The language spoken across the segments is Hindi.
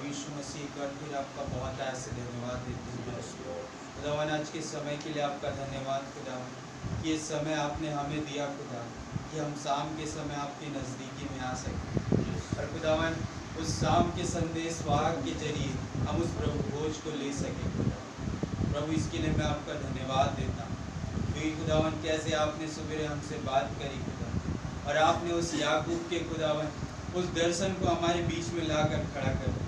यीशु मसीह एक बार फिर आपका बहुत ऐसे धन्यवाद देते हैं खुदावन। आज के समय के लिए आपका धन्यवाद खुदावन कि इस समय आपने हमें दिया खुदा कि हम शाम के समय आपके नज़दीकी में आ सकें और खुदावन उस शाम के संदेश वाहक के जरिए हम उस प्रभु भोज को ले सकें खुदा। प्रभु इसके लिए मैं आपका धन्यवाद देता हूँ क्योंकि खुदावन कैसे आपने सवेरे हमसे बात करी खुदा और आपने उस याकूब के खुदावन उस दर्शन को हमारे बीच में लाकर खड़ा कर दिया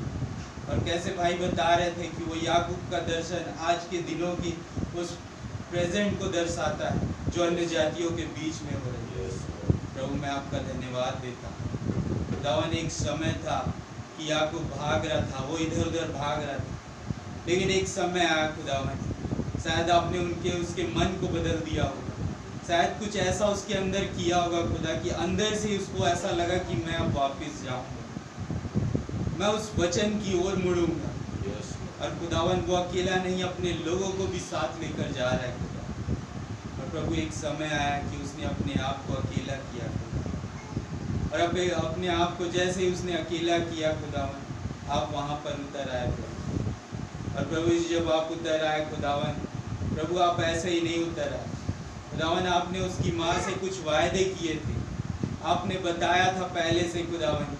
और कैसे भाई बता रहे थे कि वो याकूब का दर्शन आज के दिनों की उस प्रेजेंट को दर्शाता है जो अन्य जातियों के बीच में हो रही है। प्रभु मैं आपका धन्यवाद देता हूँ। खुदावन एक समय था कि याकूब भाग रहा था, वो इधर उधर भाग रहा था, लेकिन एक समय आया खुदावन शायद आपने उसके मन को बदल दिया होगा, शायद कुछ ऐसा उसके अंदर किया होगा खुदा कि अंदर से उसको ऐसा लगा कि मैं अब वापस जाऊंगा, मैं उस वचन की ओर मुड़ूंगा। और खुदावन वो अकेला नहीं अपने लोगों को भी साथ लेकर जा रहा है खुदा। और प्रभु एक समय आया कि उसने अपने आप को अकेला किया खुदा और अब अपने आप को जैसे ही उसने अकेला किया खुदावन आप वहाँ पर उतर आए प्रभु। और प्रभु जब आप उतर आए खुदावन प्रभु आप ऐसे ही नहीं उतर आए खुदावन, आपने उसकी माँ से कुछ वायदे किए थे, आपने बताया था पहले से खुदावन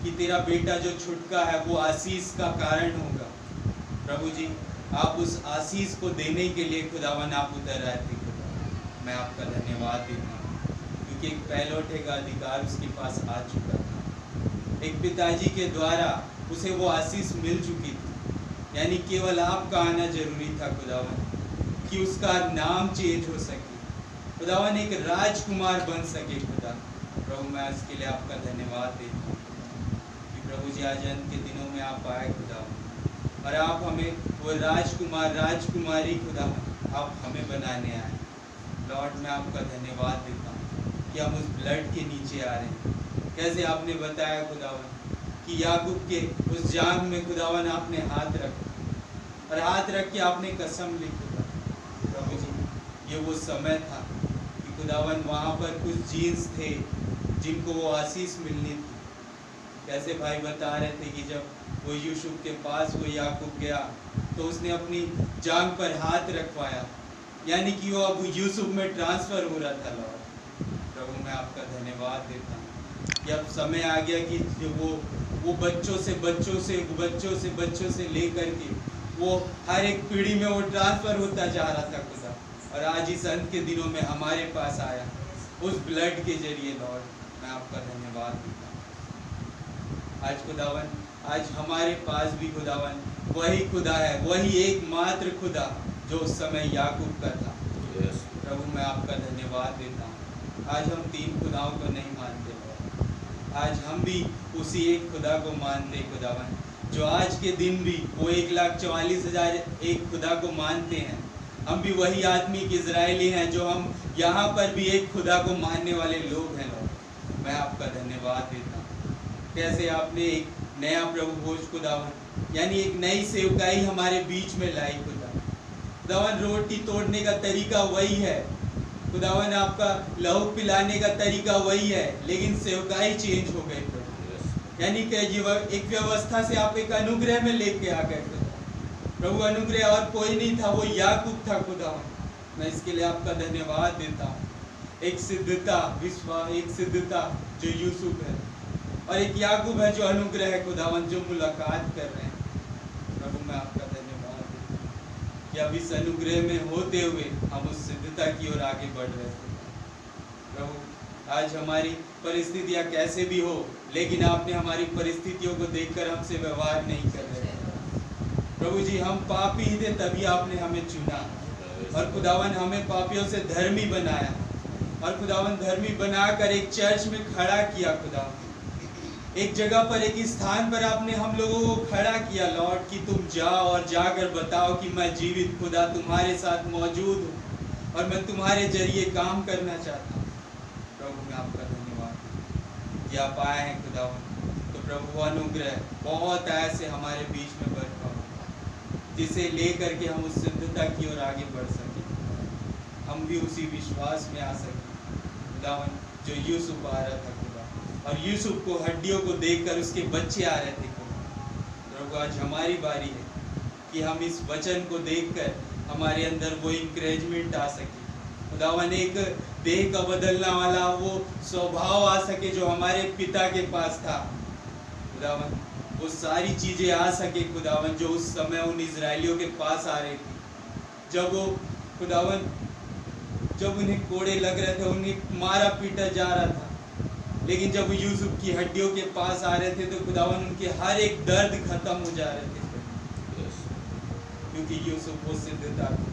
कि तेरा बेटा जो छुटका है वो आशीष का कारण होगा। प्रभु जी आप उस आशीष को देने के लिए खुदावन आप उतर आए थे खुदा। मैं आपका धन्यवाद देता हूँ क्योंकि एक पहलौठे का अधिकार उसके पास आ चुका था, एक पिताजी के द्वारा उसे वो आशीष मिल चुकी थी, यानी केवल आपका आना जरूरी था खुदावन कि उसका नाम चेंज हो सके खुदावन, एक राजकुमार बन सके खुदा। प्रभु मैं इसके लिए आपका धन्यवाद देता हूँ कि प्रभु जी आज अंत के दिनों में आप आए खुदा और आप हमें वो राजकुमार राजकुमारी खुदा आप हमें बनाने आए। लॉर्ड मैं आपका धन्यवाद देता हूँ कि हम उस ब्लड के नीचे आ रहे हैं। कैसे आपने बताया खुदावन कि याकूब के उस जांग में खुदावन आपने हाथ रखा और हाथ रख के आपने कसम ली खुदा। प्रभु जी ये वो समय था खुदावन वहाँ पर कुछ जीन्स थे जिनको वो आशीष मिलनी थी। कैसे भाई बता रहे थे कि जब वो यूसुफ के पास वो याकूब गया तो उसने अपनी जांग पर हाथ रखवाया, यानी कि वो अब यूसुफ में ट्रांसफ़र हो रहा था। लॉर्ड प्रभु मैं आपका धन्यवाद देता हूँ कि अब समय आ गया कि जो वो बच्चों से लेकर के वो हर एक पीढ़ी में वो ट्रांसफ़र होता जा रहा था खुदा। और आज इस अंत के दिनों में हमारे पास आया उस ब्लड के जरिए। लॉर्ड मैं आपका धन्यवाद देता हूँ। आज खुदावन आज हमारे पास भी खुदावन वही खुदा है, वही एकमात्र खुदा जो उस समय याकूब का था। प्रभु मैं आपका धन्यवाद देता हूँ। आज हम तीन खुदाओं को नहीं मानते, आज हम भी उसी एक खुदा को मानते खुदावन, जो आज के दिन भी वो 1,44,000 एक खुदा को मानते हैं। हम भी वही आत्मिक इजरायली हैं जो हम यहाँ पर भी एक खुदा को मानने वाले लोग हैं। लॉर्ड मैं आपका धन्यवाद देता हूँ। कैसे आपने एक नया प्रभु भोज खुदावन यानी एक नई सेवकाई हमारे बीच में लाई खुदा। खुदावन रोटी तोड़ने का तरीका वही है खुदावन, आपका लहू पिलाने का तरीका वही है, लेकिन सेवकाई चेंज हो गई प्रभु। यानी कि एक व्यवस्था से आप एक अनुग्रह में लेके आ गए प्रभु। अनुग्रह और कोई नहीं था, वो याकूब था खुदावन। मैं इसके लिए आपका धन्यवाद देता हूँ। एक सिद्धता विश्वास, एक सिद्धता जो यूसुफ है और एक याकूब है जो अनुग्रह है खुदावन, जो मुलाकात कर रहे हैं। प्रभु मैं आपका धन्यवाद देता हूँ कि अब इस अनुग्रह में होते हुए हम उस सिद्धता की ओर आगे बढ़ रहे हैं प्रभु। आज हमारी परिस्थितियाँ कैसे भी हो, लेकिन आपने हमारी परिस्थितियों को देखकर हमसे व्यवहार नहीं कर रहे प्रभु जी। हम पापी ही थे तभी आपने हमें चुना और खुदावन हमें पापियों से धर्मी बनाया और खुदावन धर्मी बनाकर एक चर्च में खड़ा किया खुदावन। एक जगह पर एक स्थान पर आपने हम लोगों को खड़ा किया लॉर्ड कि तुम जाओ और जाकर बताओ कि मैं जीवित खुदा तुम्हारे साथ मौजूद हूँ और मैं तुम्हारे जरिए काम करना चाहता हूँ। प्रभु मैं आपका धन्यवाद कि आप आए हैं खुदावन। तो प्रभु अनुग्रह बहुत ऐसे हमारे बीच में बरपा जिसे लेकर के हम उस सिद्धता की ओर आगे बढ़ सकें, हम भी उसी विश्वास में आ सकें खुदावन जो यूसुफ आ रहा था खुदा। और यूसुफ को हड्डियों को देखकर उसके बच्चे आ रहे थे खुदा। प्रभु तो आज हमारी बारी है कि हम इस वचन को देखकर हमारे अंदर वो इंकरेजमेंट आ सके। खुदावन एक देह का बदलने वाला वो स्वभाव आ सके जो हमारे पिता के पास था। खुदावन वो सारी चीज़ें आ सके खुदावन जो उस समय उन इजरायलियों के पास आ रही थी। जब वो खुदावन जब उन्हें कोड़े लग रहे थे, उन्हें मारा पीटा जा रहा था, लेकिन जब यूसुफ की हड्डियों के पास आ रहे थे तो खुदावन उनके हर एक दर्द खत्म हो जा रहे थे, क्योंकि यूसुफ वो सिद्धता थे।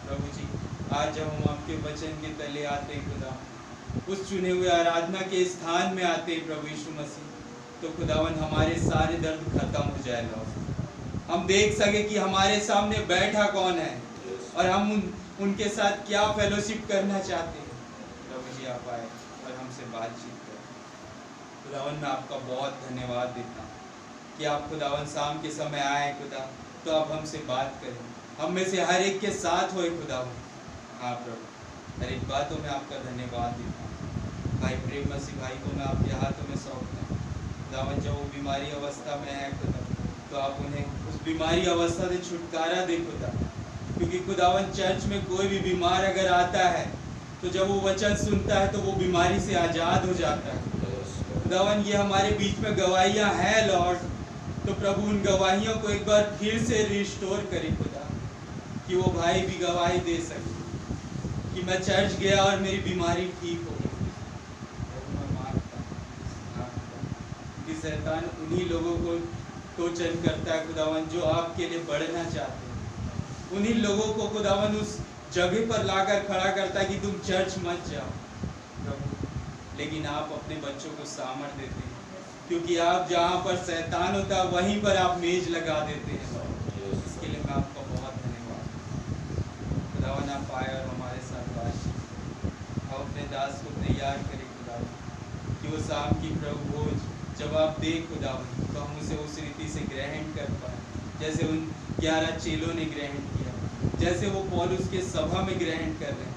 प्रभु जी आज जब हम आपके वचन के तले आते हैं खुदा, उस चुने हुए आराधना के स्थान में आते हैं प्रभु यीशु मसीह, तो खुदावन हमारे सारे दर्द खत्म हो जाएगा। हम देख सके कि हमारे सामने बैठा कौन है और हम उनके साथ क्या फेलोशिप करना चाहते हैं। प्रभु जी आप आए और हमसे बातचीत करें। खुदावन मैं आपका बहुत धन्यवाद देता हूँ कि आप खुदावन शाम के समय आए खुदा, तो आप हमसे बात करें, हम में से हर एक के साथ होए खुदावन। हाँ प्रभु, हर एक बातों में आपका धन्यवाद देता हूँ। भाई प्रेम मसीह भाई को मैं आपके हाथों में सौंपता हूँ खुदावन। जब वो बीमारी अवस्था में है खुदा, तो आप उन्हें उस बीमारी अवस्था से छुटकारा दे खुदा, क्योंकि खुदावन चर्च में कोई भी बीमार अगर आता है तो जब वो वचन सुनता है तो वो बीमारी से आज़ाद हो जाता है। खुदावन ये हमारे बीच में गवाहियाँ हैं लॉर्ड, तो प्रभु उन गवाहियों को एक बार फिर से रिस्टोर करें खुदा, कि वो भाई भी गवाही दे सके कि मैं चर्च गया और मेरी बीमारी ठीक हो गई। मैं मानता हूँ कि शैतान उन्हीं लोगों को टोचन करता है खुदावन जो आपके लिए बढ़ना चाहते हैं, उन्हीं लोगों को खुदावन उस जगह पर लाकर खड़ा करता है कि तुम चर्च मत जाओ प्रभु, लेकिन आप अपने बच्चों को सामर्थ देते हैं, क्योंकि आप जहाँ पर शैतान होता है वहीं पर आप मेज लगा देते हैं। इसके लिए मैं आपका बहुत धन्यवाद। खुदावन आप आए और हमारे साथ बातचीत, आप अपने दास को तैयार करें खुदावन, कि वो शाम की प्रभु भोज जब आप दें खुदावन, तो हम उसे उस रीति से ग्रहण कर पाए जैसे उन 11 चेलों ने ग्रहण किया, जैसे वो पौलुस के सभा में ग्रहण कर रहे हैं,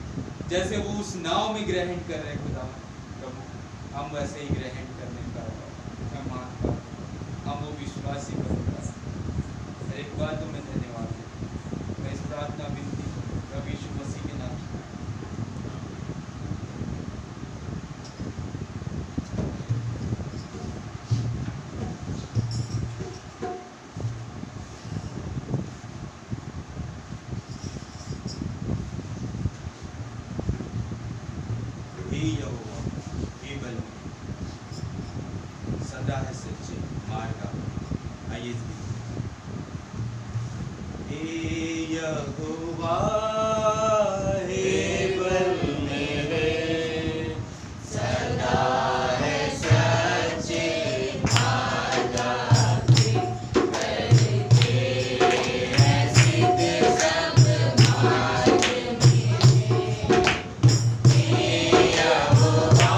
जैसे वो उस नाव में ग्रहण कर रहे हैं खुदावन। प्रभु हम वैसे ही ग्रहण करने का मैं मानता हूँ, हम वो विश्वासी बनता है। हर एक बातों में धन्यवाद है। मैं इस प्रार्थना विनती प्रभु यीशु मसीह के नाम से सदा है सच्चे मार्ग। आइए यहोवा हे बल मेरे, सदा है सच्चे मार्ग करते हैं सिद्ध सब मार्ग मेरे। यहोवा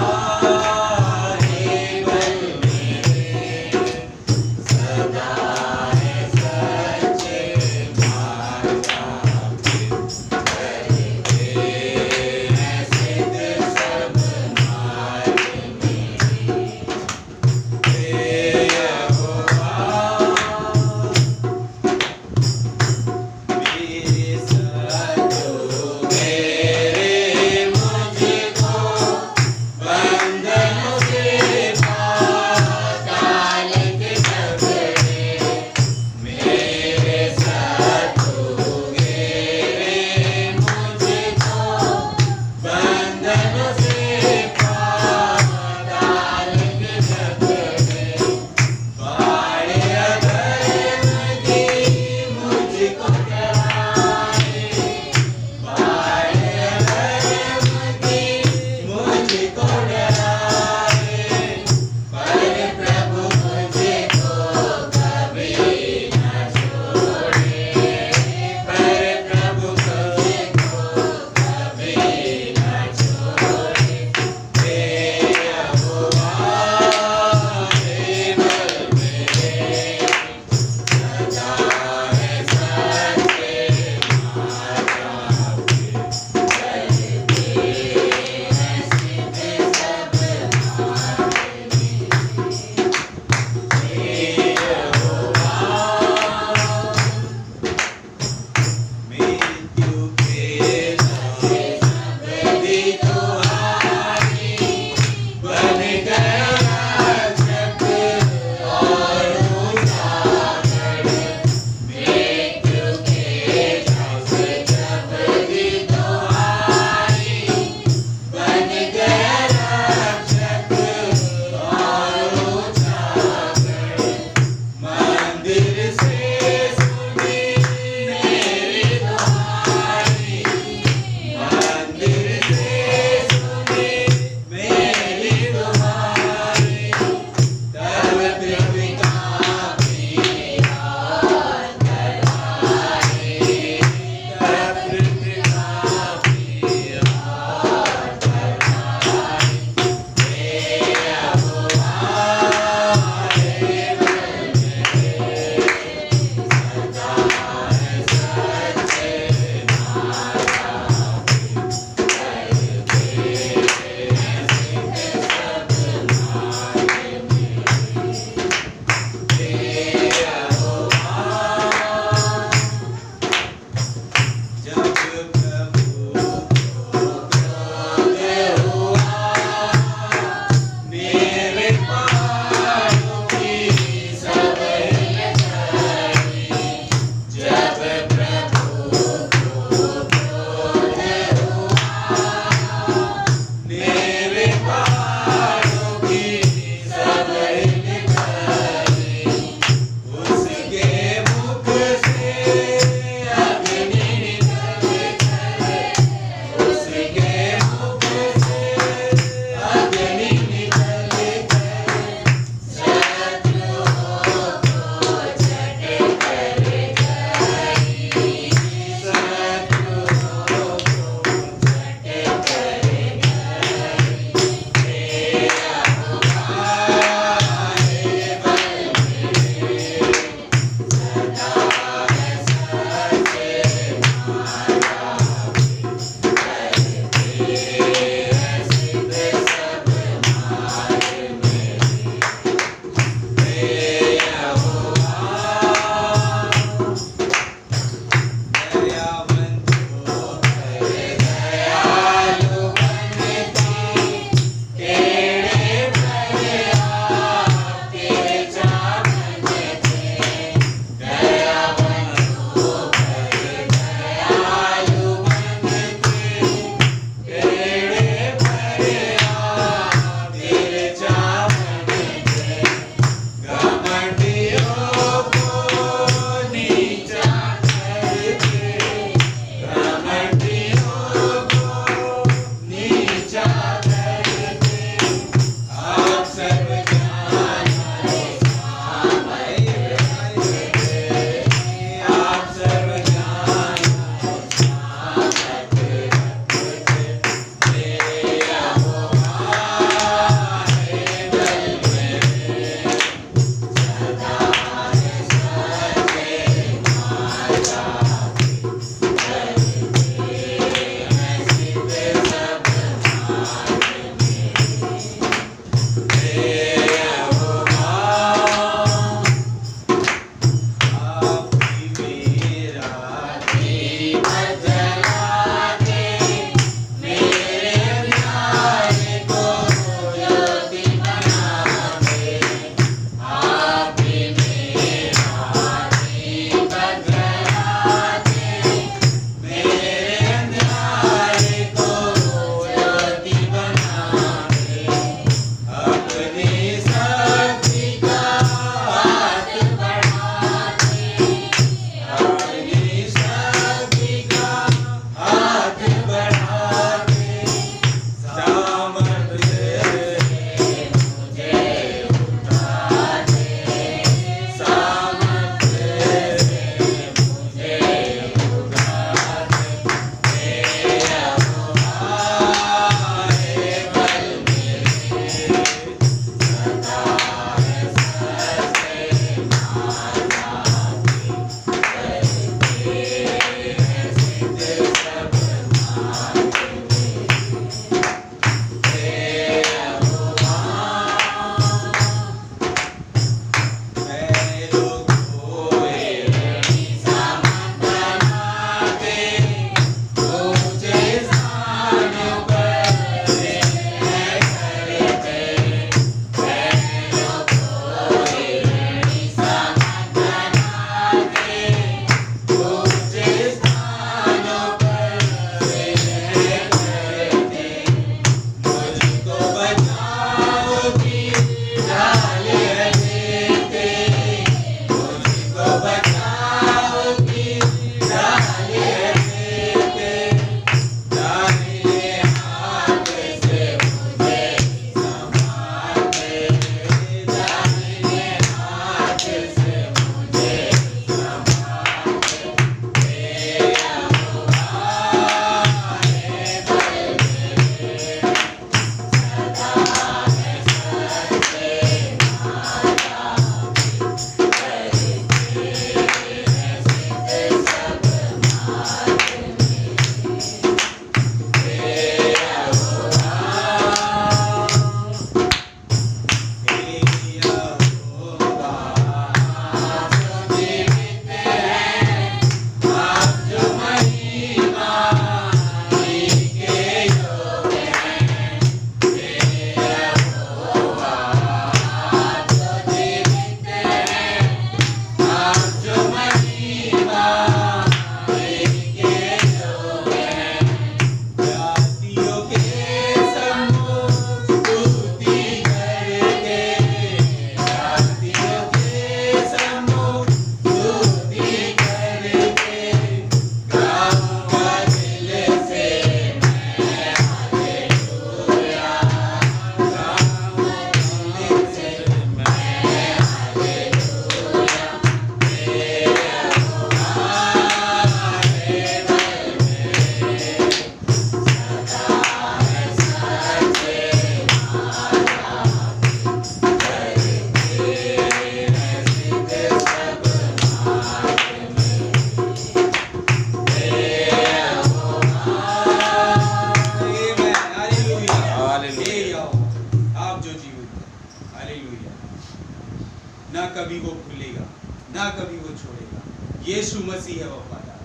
ना कभी वो छोड़ेगा। यीशु मसीह है वफादार,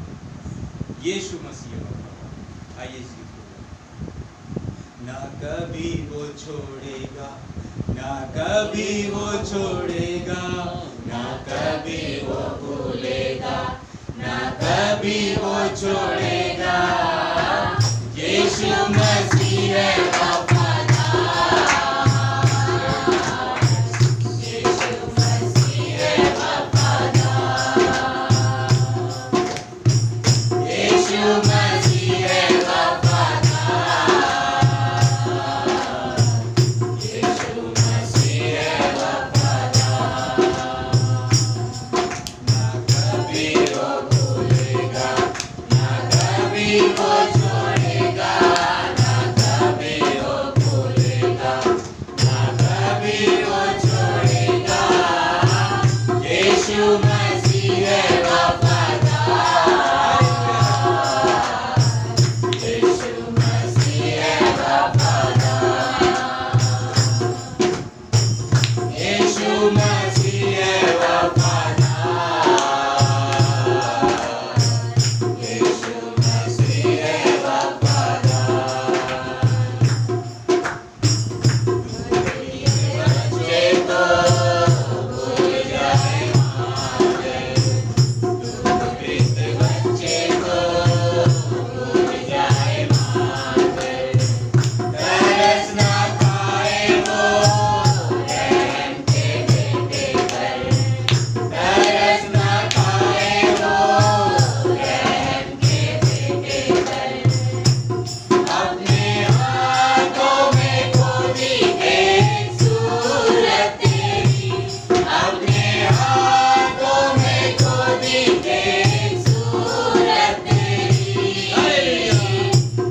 यीशु मसीह है वफादार। आइए सीखो। ना कभी वो छोड़ेगा, ना कभी वो छोड़ेगा, ना कभी वो भूलेगा, ना कभी वो छोड़ेगा। यीशु मसीह है वफादार, यीशु मसीह है वफादार, यीशु मसीह है वफादार, यीशु मसीह है वफादार। ना कभी वो भूलेगा, ना कभी वो छोड़ेगा, ना कभी वो भूलेगा, ना कभी वो छोड़ेगा। यीशु मसीह है वफादार, यीशु मसीह है वफादार, यीशु मसीह है वफादार, यीशु मसीह है वफादार। बच्चे तो भूल जाए मारे, दुर्गत बच्चे को भूल जाए मारे, तरस ना खाए वो रहम के बेटे पर, तरस ना खाए वो रहम के बेटे पर। अपने हाथों में खोदी एक सूरत तेरी, अपने हाथों में खोदी एक सूरत तेरी।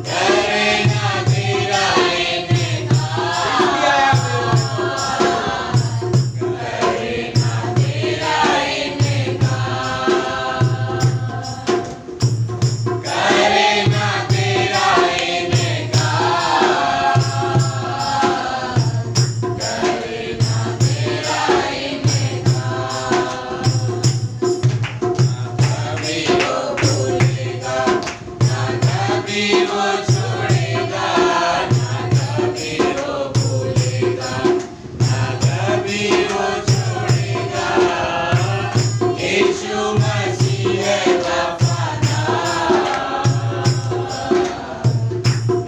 करे ना तेरा इनकार, करे ना तेरा इनकार, करे ना तेरा इनकार, करे ना तेरा इनकार। ना कभी वो भूलेगा, ना कभी वो छोड़ेगा, ना कभी वो भूलेगा, ना कभी वो छोड़ेगा। यीशु मसीह है वफादार,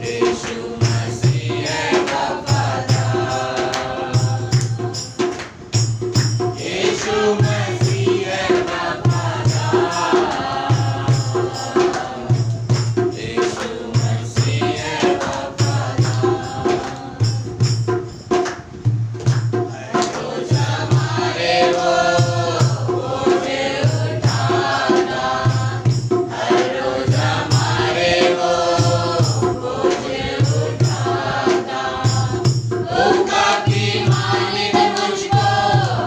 यीशु मसीह है वफादार, यीशु मसीह है वफादार, यीशु मसीह है वफादार। हर रोज हमारे वो बोझ उठाता, हर रोज हमारे वो बोझ उठाता। भूखा की मालिक मुझको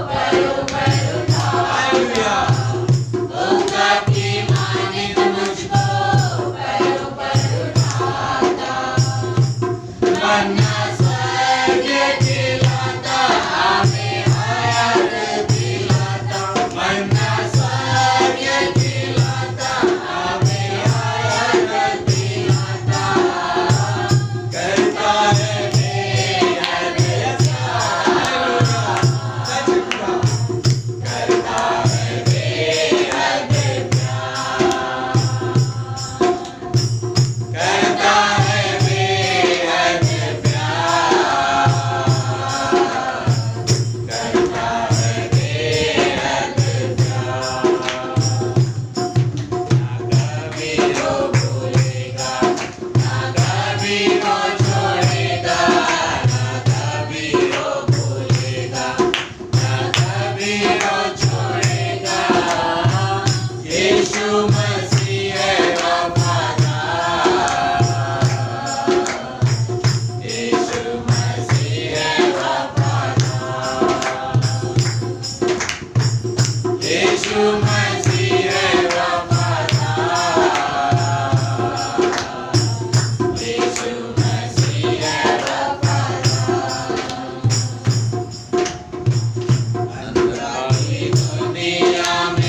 बरोबर उठाता, भूखा की मालिक मुझको बरोबर उठाता। मन्ना स्वर्ग दिलाता, हमें हयात दिलाता, मन्ना स्वर्ग दिलाता, हमें हयात दिलाता। करता है बेहद प्यार, करता है बेहद प्यार, करता है बेहद प्यार, करता है बेहद प्यार। ना कभी वो भूलेगा, ना कभी वो छोड़ेगा, ना कभी वो भूलेगा, ना कभी वो छोड़ेगा। यीशु मसीह है वफादार, यीशु मसीह है वफादार, यीशु मसीह है वफादार, यीशु मसीह है वफादार। अंधकार की दुनिया में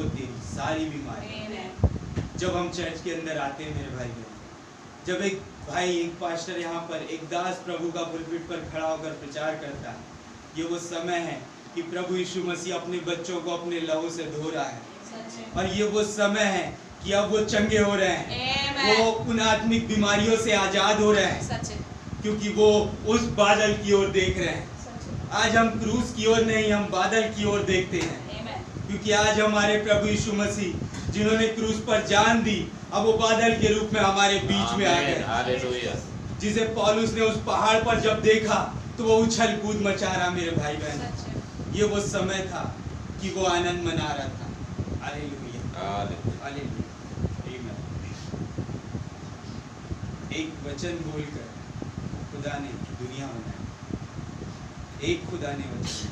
तेरी सारी बीमारी। जब हम चर्च के अंदर आते हैं मेरे भाई बहन, जब एक भाई, एक पास्टर यहाँ पर, एक दास प्रभु का पुलपिट पर खड़ा होकर प्रचार करता है, ये वो समय है कि प्रभु यीशु मसीह अपने बच्चों को अपने लहू से धो रहा है। और ये वो समय है कि अब वो चंगे हो रहे हैं, वो उन आत्मिक बीमारियों से आजाद हो रहे हैं, क्योंकि वो उस बादल की ओर देख रहे हैं। आज हम क्रूस की ओर नहीं, हम बादल की ओर देखते हैं, क्योंकि आज हमारे प्रभु यीशु मसीह जिन्होंने क्रूस पर जान दी, अब वो बादल के रूप में हमारे बीच में आ गए। जिसे पौलुस ने उस पहाड़ पर जब देखा तो वो उछल कूद मचा रहा मेरे भाई बहन। ये वो समय था कि वो आनंद मना रहा था। हालेलुया, हालेलुया, आमीन। एक वचन बोलकर खुदा ने दुनिया बनाई। एक खुदा ने वचन,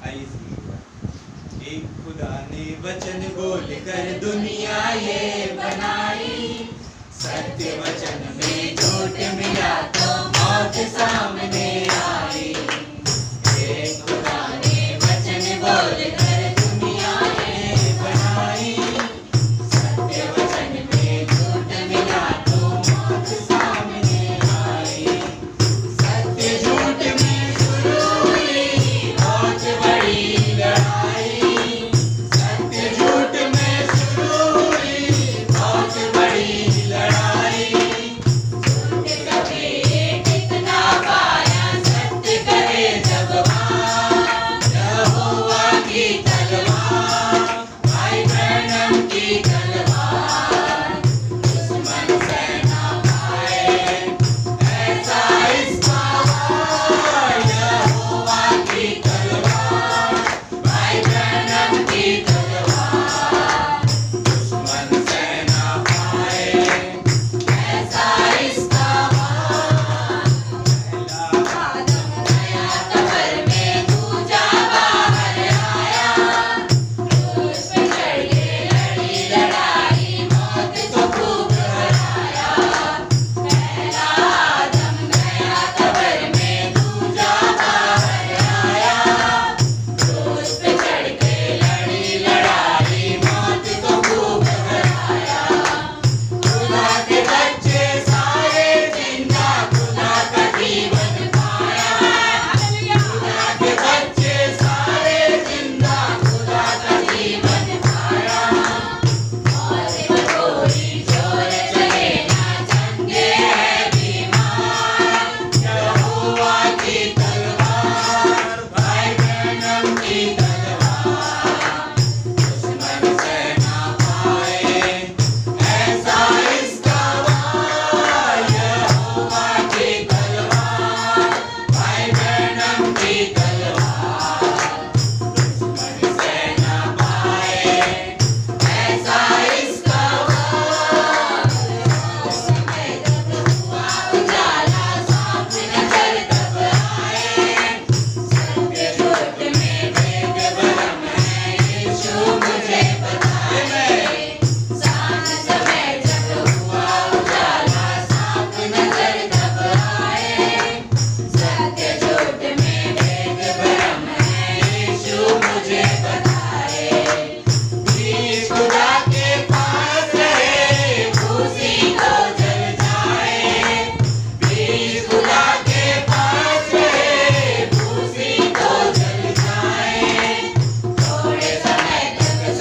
आइए, एक खुदा ने वचन बोलकर दुनिया ये बनाई। सत्य वचन में झूठ मिला तो मौत सामने आई। एक खुदा ने वचन बोलकर दुनिया ये बनाई। सत्य वचन में झूठ मिला तो मौत सामने आई। सत्य झूठ में शुरू हुई बहुत बड़ी लड़ाई। सत्य झूठ में शुरू हुई बहुत बड़ी लड़ाई। झूठ कभी टिक ना पाया, सत्य करे जब बात। यहोवा की तलवार, भाई ब्रैनम की तलवार, दुश्मन से ना पाए ऐसा इसका वार। यहोवा की तलवार, भाई ब्रैनम की तलवार, दुश्मन से ना पाए ऐसा इसका वार। पहला आदम गया कब्र में, दूजा बाहर आया। क्रूस पे चढ़ के लड़ी लड़ाई, मौत को खूब हराया। पहला आदम गया कब्र में, दूजा बाहर आया। क्रूस पे चढ़ के लड़ी लड़ाई, मौत को खूब हराया। खुदा के बच्चे सारे जिंदा खुदा का जीवन पाया। खुदा के बच्चे सारे जिंदा खुदा का जीवन पाया। मौत बटोरी जोर चले ना, चंगे है बीमार। यहोवा की तलवार, भाई ब्रैनम की तलवार, दुश्मन से ना पाए ऐसा इसका वार। यहोवा की तलवार, भाई ब्रैनम की तलवार, दुश्मन से ना पाए ऐसा इसका वार। उस समय जब हुआ उजाला, सांप नजर तब आए। सत्य झूठ में भेद भरम है, यीशु मुझे बताए। सांझ समय जब हुआ उजाला, सांप नजर तब आए। सत्य झूठ में भेद भरम है, यीशु मुझे बताए। बीज खुदा के पास रहे, भूसी तो जल जाए। बीज खुदा के पास रहे, भूसी तो जल जाए। थोड़े समय तक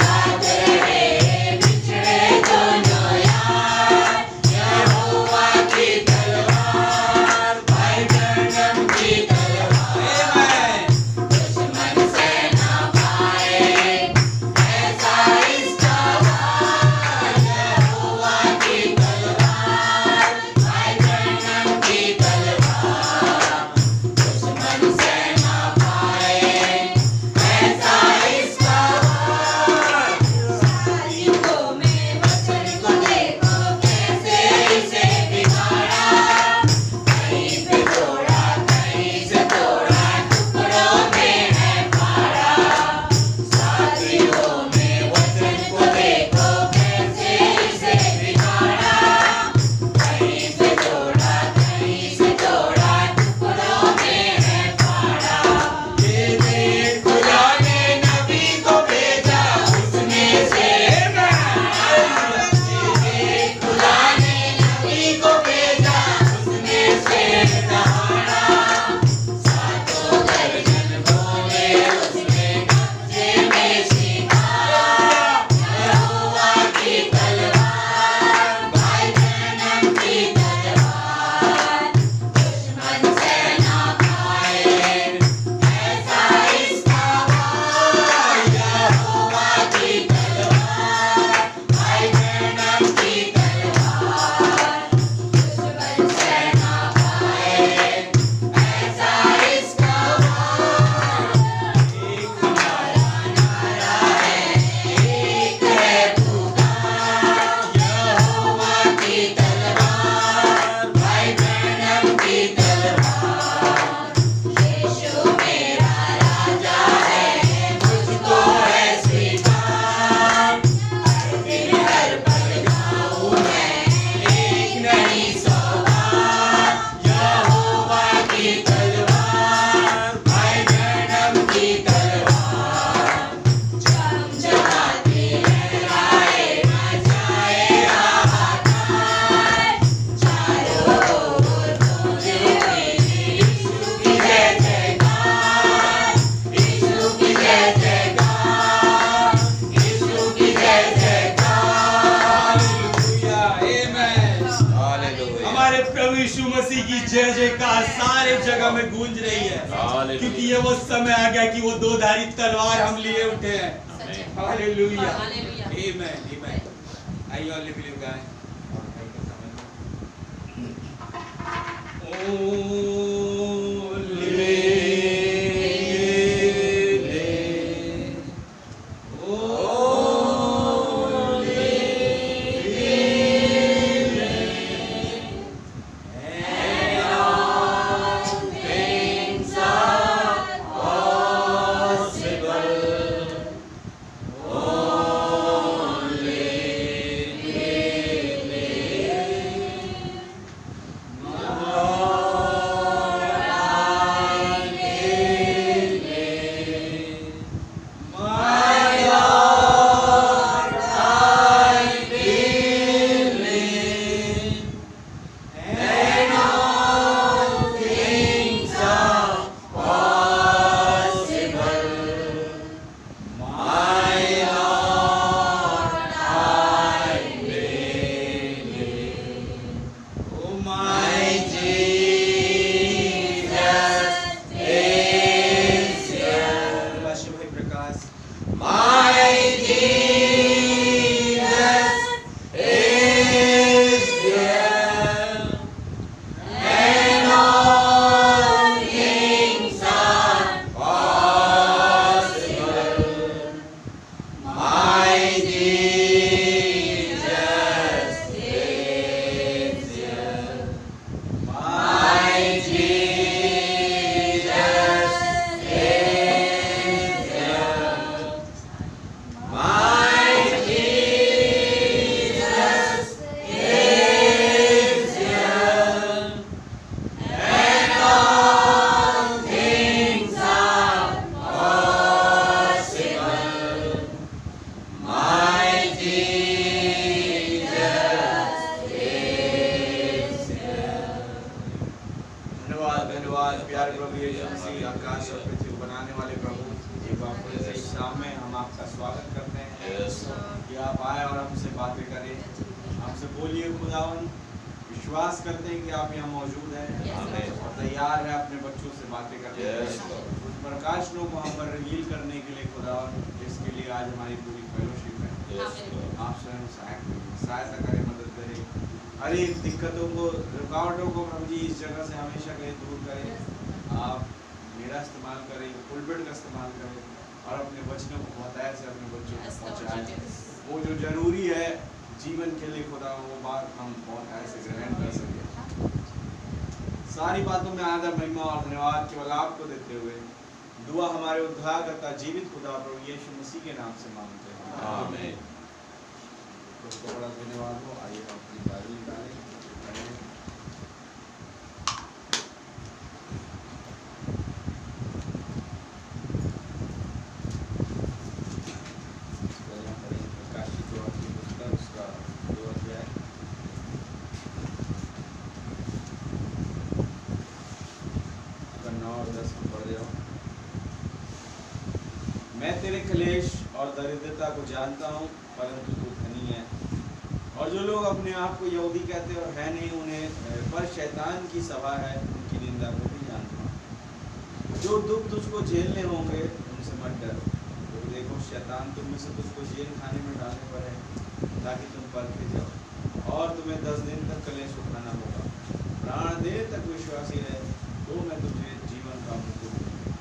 मसीह की जय जयकार सारे जगह में गूंज रही है, क्योंकि ये वो समय आ गया कि वो दो धारी तलवार हम लिए उठे हैं। हालेलुया, आमीन, आमीन। आई ओनली बिलीव गाएं। सारी बातों में आदर, महिमा और धन्यवाद केवल आपको देते हुए दुआ हमारे उद्धारकर्ता जीवित खुदा प्रभु यीशु मसीह के नाम से मांगते हैं, आमीन। तो बड़ा धन्यवाद हो। आइए हम अपनी बारी निकालें। को जानता हूँ परंतु तू धनी है, और जो लोग अपने आप को यहूदी कहते और है नहीं उन्हें पर शैतान की सभा है, उनकी निंदा को भी जानता हूँ। जो दुख तुझको झेलने होंगे उनसे मत डरो, तो देखो शैतान तुम में से तुझको जेल खाने में डालने पर है ताकि तुम परखे जाओ, और तुम्हें 10 दिन तक कलेश उठाना होगा। प्राण देर तक विश्वासी रहे तो मैं तुझे जीवन का मुकुट दूंगा।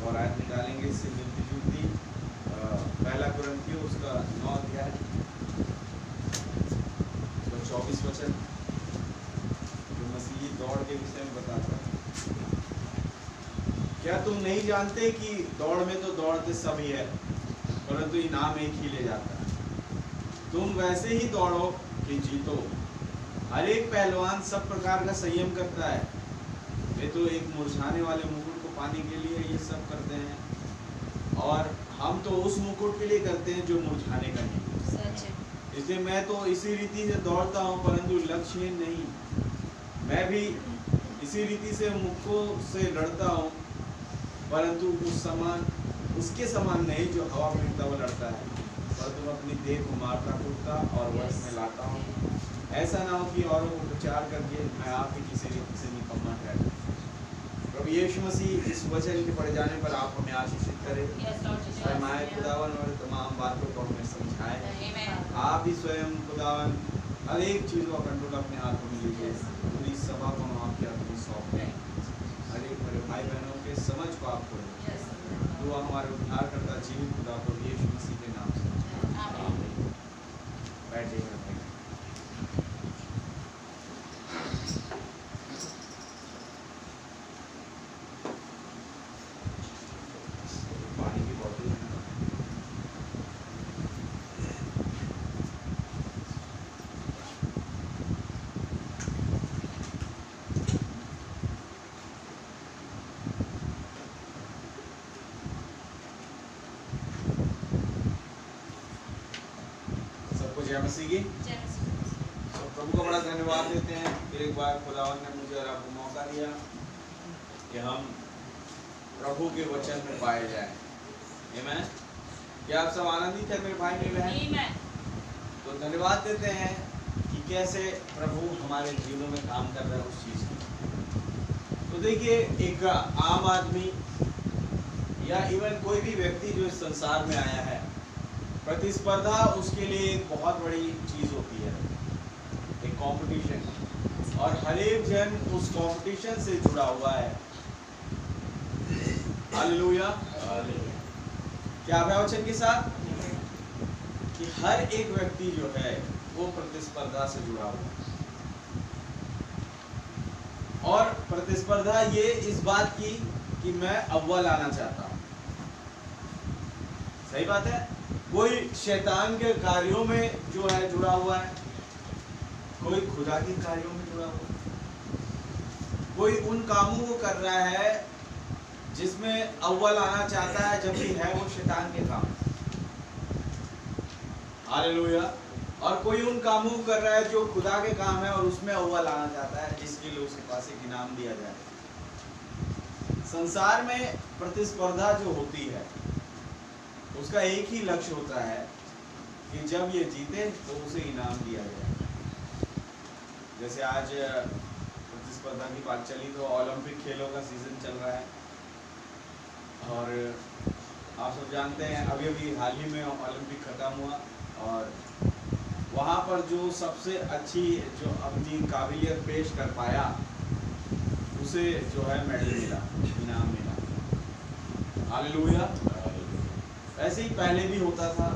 और आयत निकालेंगे इससे मिलती जुलती पहला कुरिन्थियों उसका 9 अध्याय 24 वचन, जो मसीही दौड़ के विषय में बताता है। क्या तुम नहीं जानते कि दौड़ में तो दौड़ते सभी है, परंतु इनाम एक ही ले जाता है। तुम वैसे ही दौड़ो कि जीतो। हर एक पहलवान सब प्रकार का संयम करता है। वे तो एक मुरझाने वाले मुकुट को पाने के लिए ये सब करते हैं, और हम तो उस मुकुट के लिए करते हैं जो मुरझाने का नहीं। इसलिए मैं तो इसी रीति से दौड़ता हूँ परंतु लक्ष्य नहीं। मैं भी इसी रीति से मुक्कों से लड़ता हूँ परंतु उसके समान नहीं जो हवा में दबा लड़ता है, पर तुम अपनी देह को मारता कूदता और वश में लाता हूँ ऐसा ना हो कि औरों को प्रचार करके मैं आप ही किसी रीति से निकम्मा ठहरा। प्रभु यीशु मसीह इस वचन के पढ़े जाने पर आप हमें आशीषित करें, फरमाए खुदावन, और तमाम बातों को हमें समझाए। आप ही स्वयं खुदावन हर एक चीज़ का कंट्रोल अपने हाथों में लीजिए। पूरी सभा को हम आपके हाथों में सौंप दें। हर एक मेरे भाई बहनों के समझ को आप खोलें। दुआ हमारे उद्धार करता जीवित खुदा प्रभु यीशु मसीह के नाम से आमीन। बैठिए मेरे भाई। पानी की बोतल है। सबको जय मसीह की। तो प्रभु को बड़ा धन्यवाद देते हैं। फिर एक बार खुदावन ने मुझे और आपको मौका दिया कि हम प्रभु के वचन में पाए जाएं। आमीन। क्या आप सब आनंदित हैं मेरे भाई मेरे बहन? तो धन्यवाद देते हैं कि कैसे प्रभु हमारे जीवनों में काम कर रहा है उस चीज़ की। तो देखिए, एक आम आदमी या इवन कोई भी व्यक्ति जो इस संसार में आया है, प्रतिस्पर्धा उसके लिए एक बहुत बड़ी चीज़ होती है, एक कंपटीशन। और हर एक जन उस कंपटीशन से जुड़ा हुआ है। हालेलुया। क्या है वचन के साथ कि हर एक व्यक्ति जो है वो प्रतिस्पर्धा से जुड़ा हुआ है। और प्रतिस्पर्धा ये इस बात की कि मैं अव्वल आना चाहता हूं। सही बात है। कोई शैतान के कार्यों में जो है जुड़ा हुआ है, कोई खुदा के कार्यों में जुड़ा हुआ है, कोई उन कामों को कर रहा है जिसमें अव्वल आना चाहता है, जबकि है वो शैतान के काम। हालेलुया। और कोई उन कामों को कर रहा है जो खुदा के काम है और उसमें अव्वल आना चाहता है, जिसके लिए उसके पास एक इनाम दिया जाए। संसार में प्रतिस्पर्धा जो होती है उसका एक ही लक्ष्य होता है कि जब ये जीते तो उसे इनाम दिया जाए। जैसे आज प्रतिस्पर्धा की बात चली तो ओलंपिक खेलों का सीजन चल रहा है और आप सब जानते हैं अभी अभी हाल ही में ओलंपिक खत्म हुआ और वहाँ पर जो सबसे अच्छी जो अपनी काबिलियत पेश कर पाया उसे जो है मेडल मिला, इनाम मिला। हालेलुया। ऐसे ही पहले भी होता था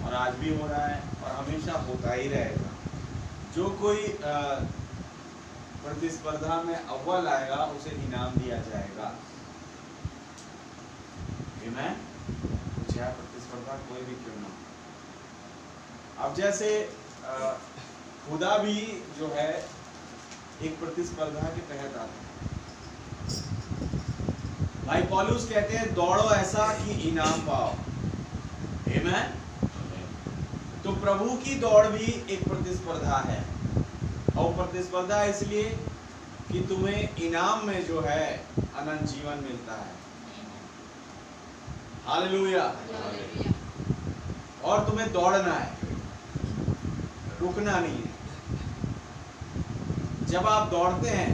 और आज भी हो रहा है और हमेशा होता ही रहेगा। जो कोई प्रतिस्पर्धा में अव्वल आएगा उसे इनाम दिया जाएगा। आमीन। चाहे प्रतिस्पर्धा कोई भी क्यों ना। अब जैसे खुदा भी जो है एक प्रतिस्पर्धा के तहत आता है। भाई पौलुस कहते हैं दौड़ो ऐसा कि इनाम पाओ। आमीन। तो प्रभु की दौड़ भी एक प्रतिस्पर्धा है और प्रतिस्पर्धा इसलिए कि तुम्हें इनाम में जो है अनंत जीवन मिलता है। हालेलुया। और तुम्हें दौड़ना है, रुकना नहीं है। जब आप दौड़ते हैं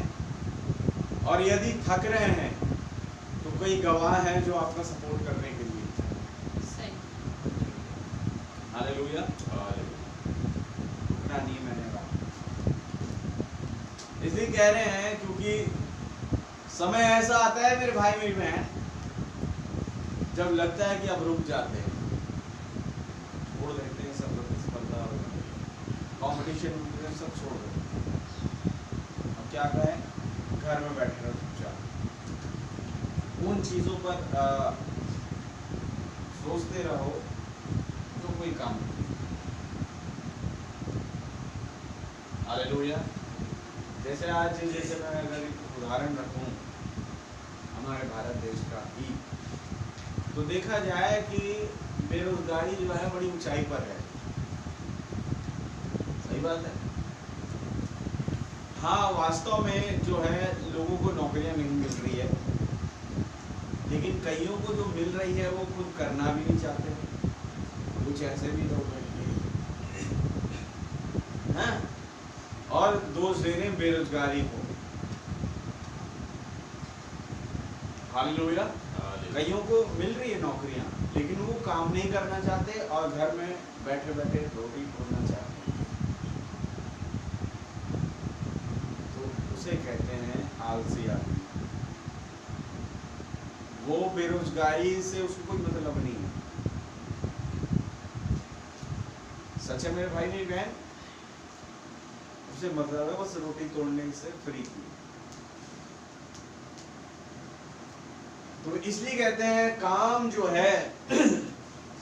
और यदि थक रहे हैं तो कई गवाह हैं जो आपका सपोर्ट करने के लिए। हालेलुया। रुकना नहीं, मैंने कहा इसलिए कह रहे हैं क्योंकि समय ऐसा आता है मेरे भाई मेरी बहन जब लगता है कि अब रुक जाते हैं, छोड़ देते हैं सब प्रतिस्पर्धा और कंपटीशन सब छोड़ देते हैं। अब क्या करें, घर में बैठे रहो चुपचाप, उन चीज़ों पर सोचते रहो जो कोई काम नहीं। हालेलुया। जैसे आज जैसे मैं अगर एक उदाहरण रखूं हमारे भारत देश का ही, तो देखा जाए कि बेरोजगारी जो है बड़ी ऊंचाई पर है। सही बात है। हाँ, वास्तव में जो है लोगों को नौकरियां नहीं मिल रही है, लेकिन कईयों को जो मिल रही है वो खुद करना भी नहीं चाहते। कुछ ऐसे भी लोग हैं हाँ, दे रहे हैं बेरोजगारी को। हालेलुया। कईयों को मिल रही है नौकरियां, लेकिन वो काम नहीं करना चाहते और घर में बैठे बैठे रोटी खोलना चाहते हैं, तो उसे कहते हैं आलसी आदमी। वो बेरोजगारी से उसको कोई मतलब नहीं है। सच है मेरे भाई मेरी बहन, उसे मतलब है बस रोटी तोड़ने से फ्री की। तो इसलिए कहते हैं काम जो है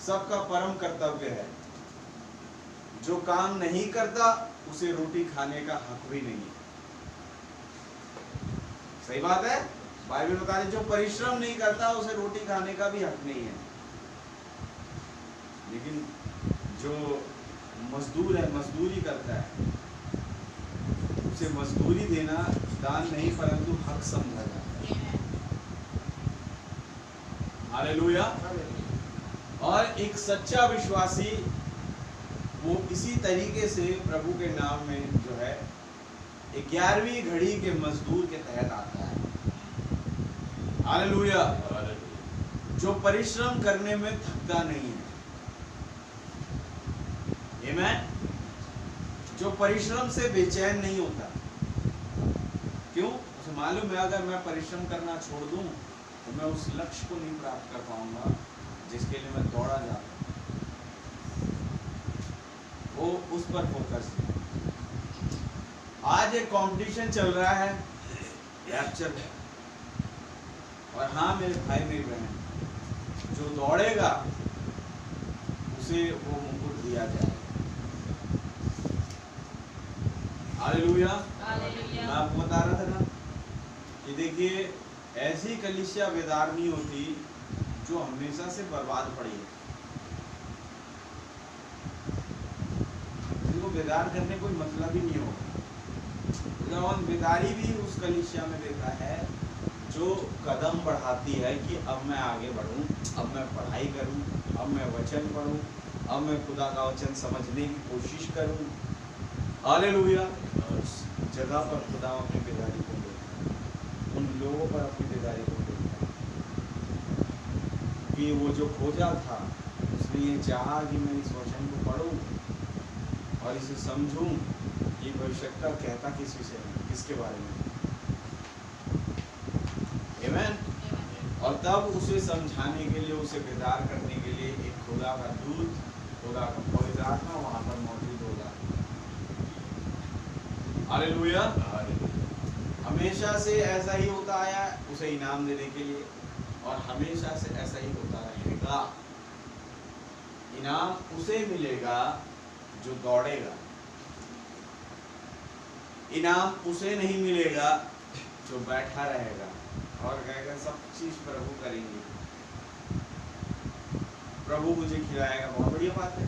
सबका परम कर्तव्य है। जो काम नहीं करता उसे रोटी खाने का हक भी नहीं है। सही बात है। बाइबल बता रही जो परिश्रम नहीं करता उसे रोटी खाने का भी हक नहीं है। लेकिन जो मजदूर है, मजदूरी करता है, उसे मजदूरी देना दान नहीं परंतु हक समझा जाता है। हालेलुया। और एक सच्चा विश्वासी वो इसी तरीके से प्रभु के नाम में जो है 11वीं घड़ी के मजदूर के तहत आता है। हालेलुया। जो परिश्रम करने में थकता नहीं है। आमीन। जो परिश्रम से बेचैन नहीं होता। क्यों? उसे मालूम है अगर मैं परिश्रम करना छोड़ दूं तो मैं उस लक्ष्य को नहीं प्राप्त कर पाऊंगा जिसके लिए मैं दौड़ा जाता हूं। वो उस पर फोकस है। आज एक कंपटीशन चल रहा है रैप्चर है, और हाँ मेरे भाई मेरी बहन, जो दौड़ेगा उसे वो मुकुट दिया जाएगा। हालेलुया। मैं आपको बता रहा था ना कि देखिए ऐसी कलीसिया बेदार नहीं होती जो हमेशा से बर्बाद पड़ी है। उनको बेदार करने कोई मतलब ही नहीं होगा। और बेदारी भी उस कलीसिया में देखा है जो कदम बढ़ाती है कि अब मैं आगे बढ़ूं, अब मैं पढ़ाई करूं, अब मैं वचन पढ़ूं, अब मैं खुदा का वचन समझने की कोशिश करूं। हालेलुया। जगह पर खुदा अपनी बेदारी को देखता है, उन लोगों पर अपनी बेदारी को देखता है कि वो जो खोजा था उसने ये चाहा कि मैं इस वचन को पढूं और इसे समझूं। ये भविष्यता कहता किस विषय में, किसके बारे में? आमीन। और तब उसे समझाने के लिए, उसे बेदार करने के लिए एक खुदा का दूत, खुदा का पवित्र आत्मा वहां पर मौजूद होगा। हालेलुया। हमेशा से ऐसा ही होता आया उसे इनाम देने के लिए, और हमेशा से ऐसा ही होता रहेगा। इनाम उसे मिलेगा जो दौड़ेगा। इनाम उसे नहीं मिलेगा जो बैठा रहेगा और कहेगा सब चीज प्रभु करेंगे, प्रभु मुझे खिलाएगा। बहुत बढ़िया बात है।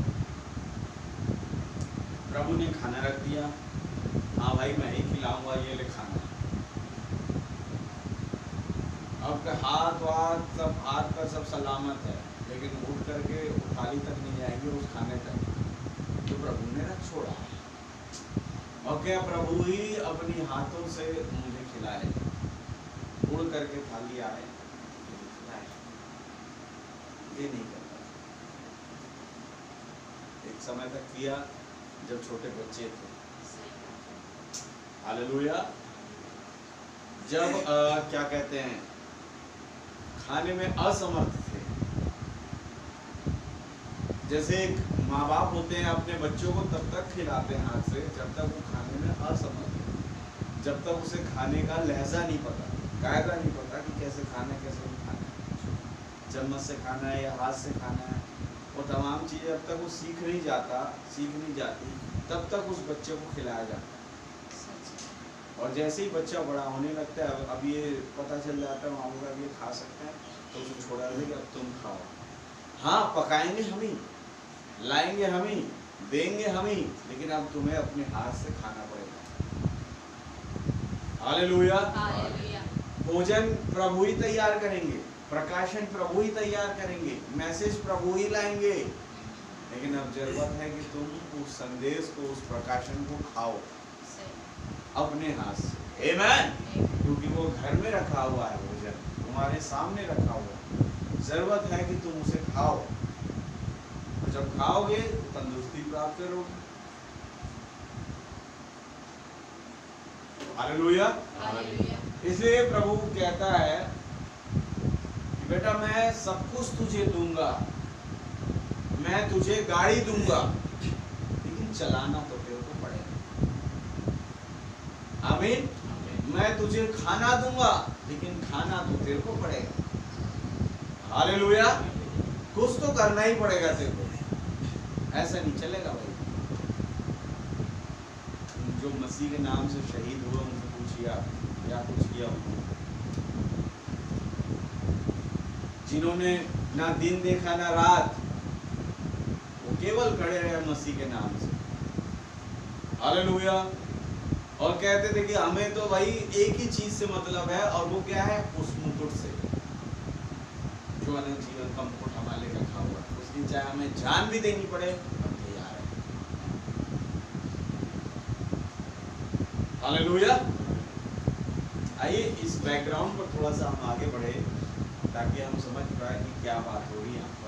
प्रभु ने खाना रख दिया, हाँ भाई मैं ही खिलाऊंगा, ये ले खाना। अब हाथ वाथ सब, हाथ पर सब सलामत है, लेकिन उठ करके थाली तक नहीं जाएंगे उस खाने तक जो प्रभु ने रख छोड़ा है। और क्या प्रभु ही अपनी हाथों से मुझे खिलाए, उड़ करके थाली आए खिलाए, ये नहीं करता। एक समय तक किया जब छोटे बच्चे थे। हालेलुया। जब क्या कहते हैं खाने में असमर्थ थे। जैसे माँ बाप होते हैं अपने बच्चों को तब तक खिलाते हैं हाथ से जब तक वो खाने में असमर्थ है, जब तक उसे खाने का लहजा नहीं पता, कायदा नहीं पता कि कैसे खाना है कैसे नहीं खाना है, चम्मच से खाना है या हाथ से खाना है। वो तमाम चीज़ें जब तक वो सीख नहीं जाती तब तक उस बच्चे को खिलाया जाता है। और जैसे ही बच्चा बड़ा होने लगता है, अब ये पता चल जाता है मामू का ये खा सकते हैं, तो उसे छोड़ा देंगे अब तुम खाओ। हाँ पकाएंगे हम ही, लाएंगे हम ही, देंगे हम ही, लेकिन अब तुम्हें अपने हाथ से खाना पड़ेगा। हालेलुया। भोजन प्रभु ही तैयार करेंगे, प्रकाशन प्रभु ही तैयार करेंगे, मैसेज प्रभु ही लाएंगे, लेकिन अब जरूरत है कि तुम उस संदेश को, उस प्रकाशन को खाओ। अपने हाथ से। आमीन। क्योंकि वो घर में रखा हुआ है, भोजन तुम्हारे सामने रखा हुआ है, जरूरत है कि तुम उसे खाओ, और जब खाओगे तो तंदुरुस्ती प्राप्त करोगे। हालेलुया। इसलिए प्रभु कहता है कि बेटा मैं सब कुछ तुझे दूंगा, मैं तुझे गाड़ी दूंगा, लेकिन चलाना तो तेरे को पड़ेगा। आमीन। मैं तुझे खाना दूंगा, लेकिन खाना तो तेरे को पड़ेगा। हालेलुया। कुछ तो करना ही पड़ेगा तेरे को, ऐसा नहीं चलेगा भाई। जो मसीह के नाम से शहीद हुए उनसे पूछिए क्या कुछ किया उन्होंने, जिन्होंने ना दिन देखा ना रात, वो केवल खड़े रहे मसीह के नाम से। हालेलुया। और कहते थे कि हमें तो भाई एक ही चीज से मतलब है, और वो क्या है? उस मुकुट से, जो अनंत जीवन का मुकुट हमारे लिए रखा हुआ है। उसकी चाहे हमें जान भी देनी पड़े, हम तैयार हैं। हालेलुया। आइए इस बैकग्राउंड पर थोड़ा सा हम आगे बढ़े, ताकि हम समझ पाए कि क्या बात हो रही है यहाँ पर।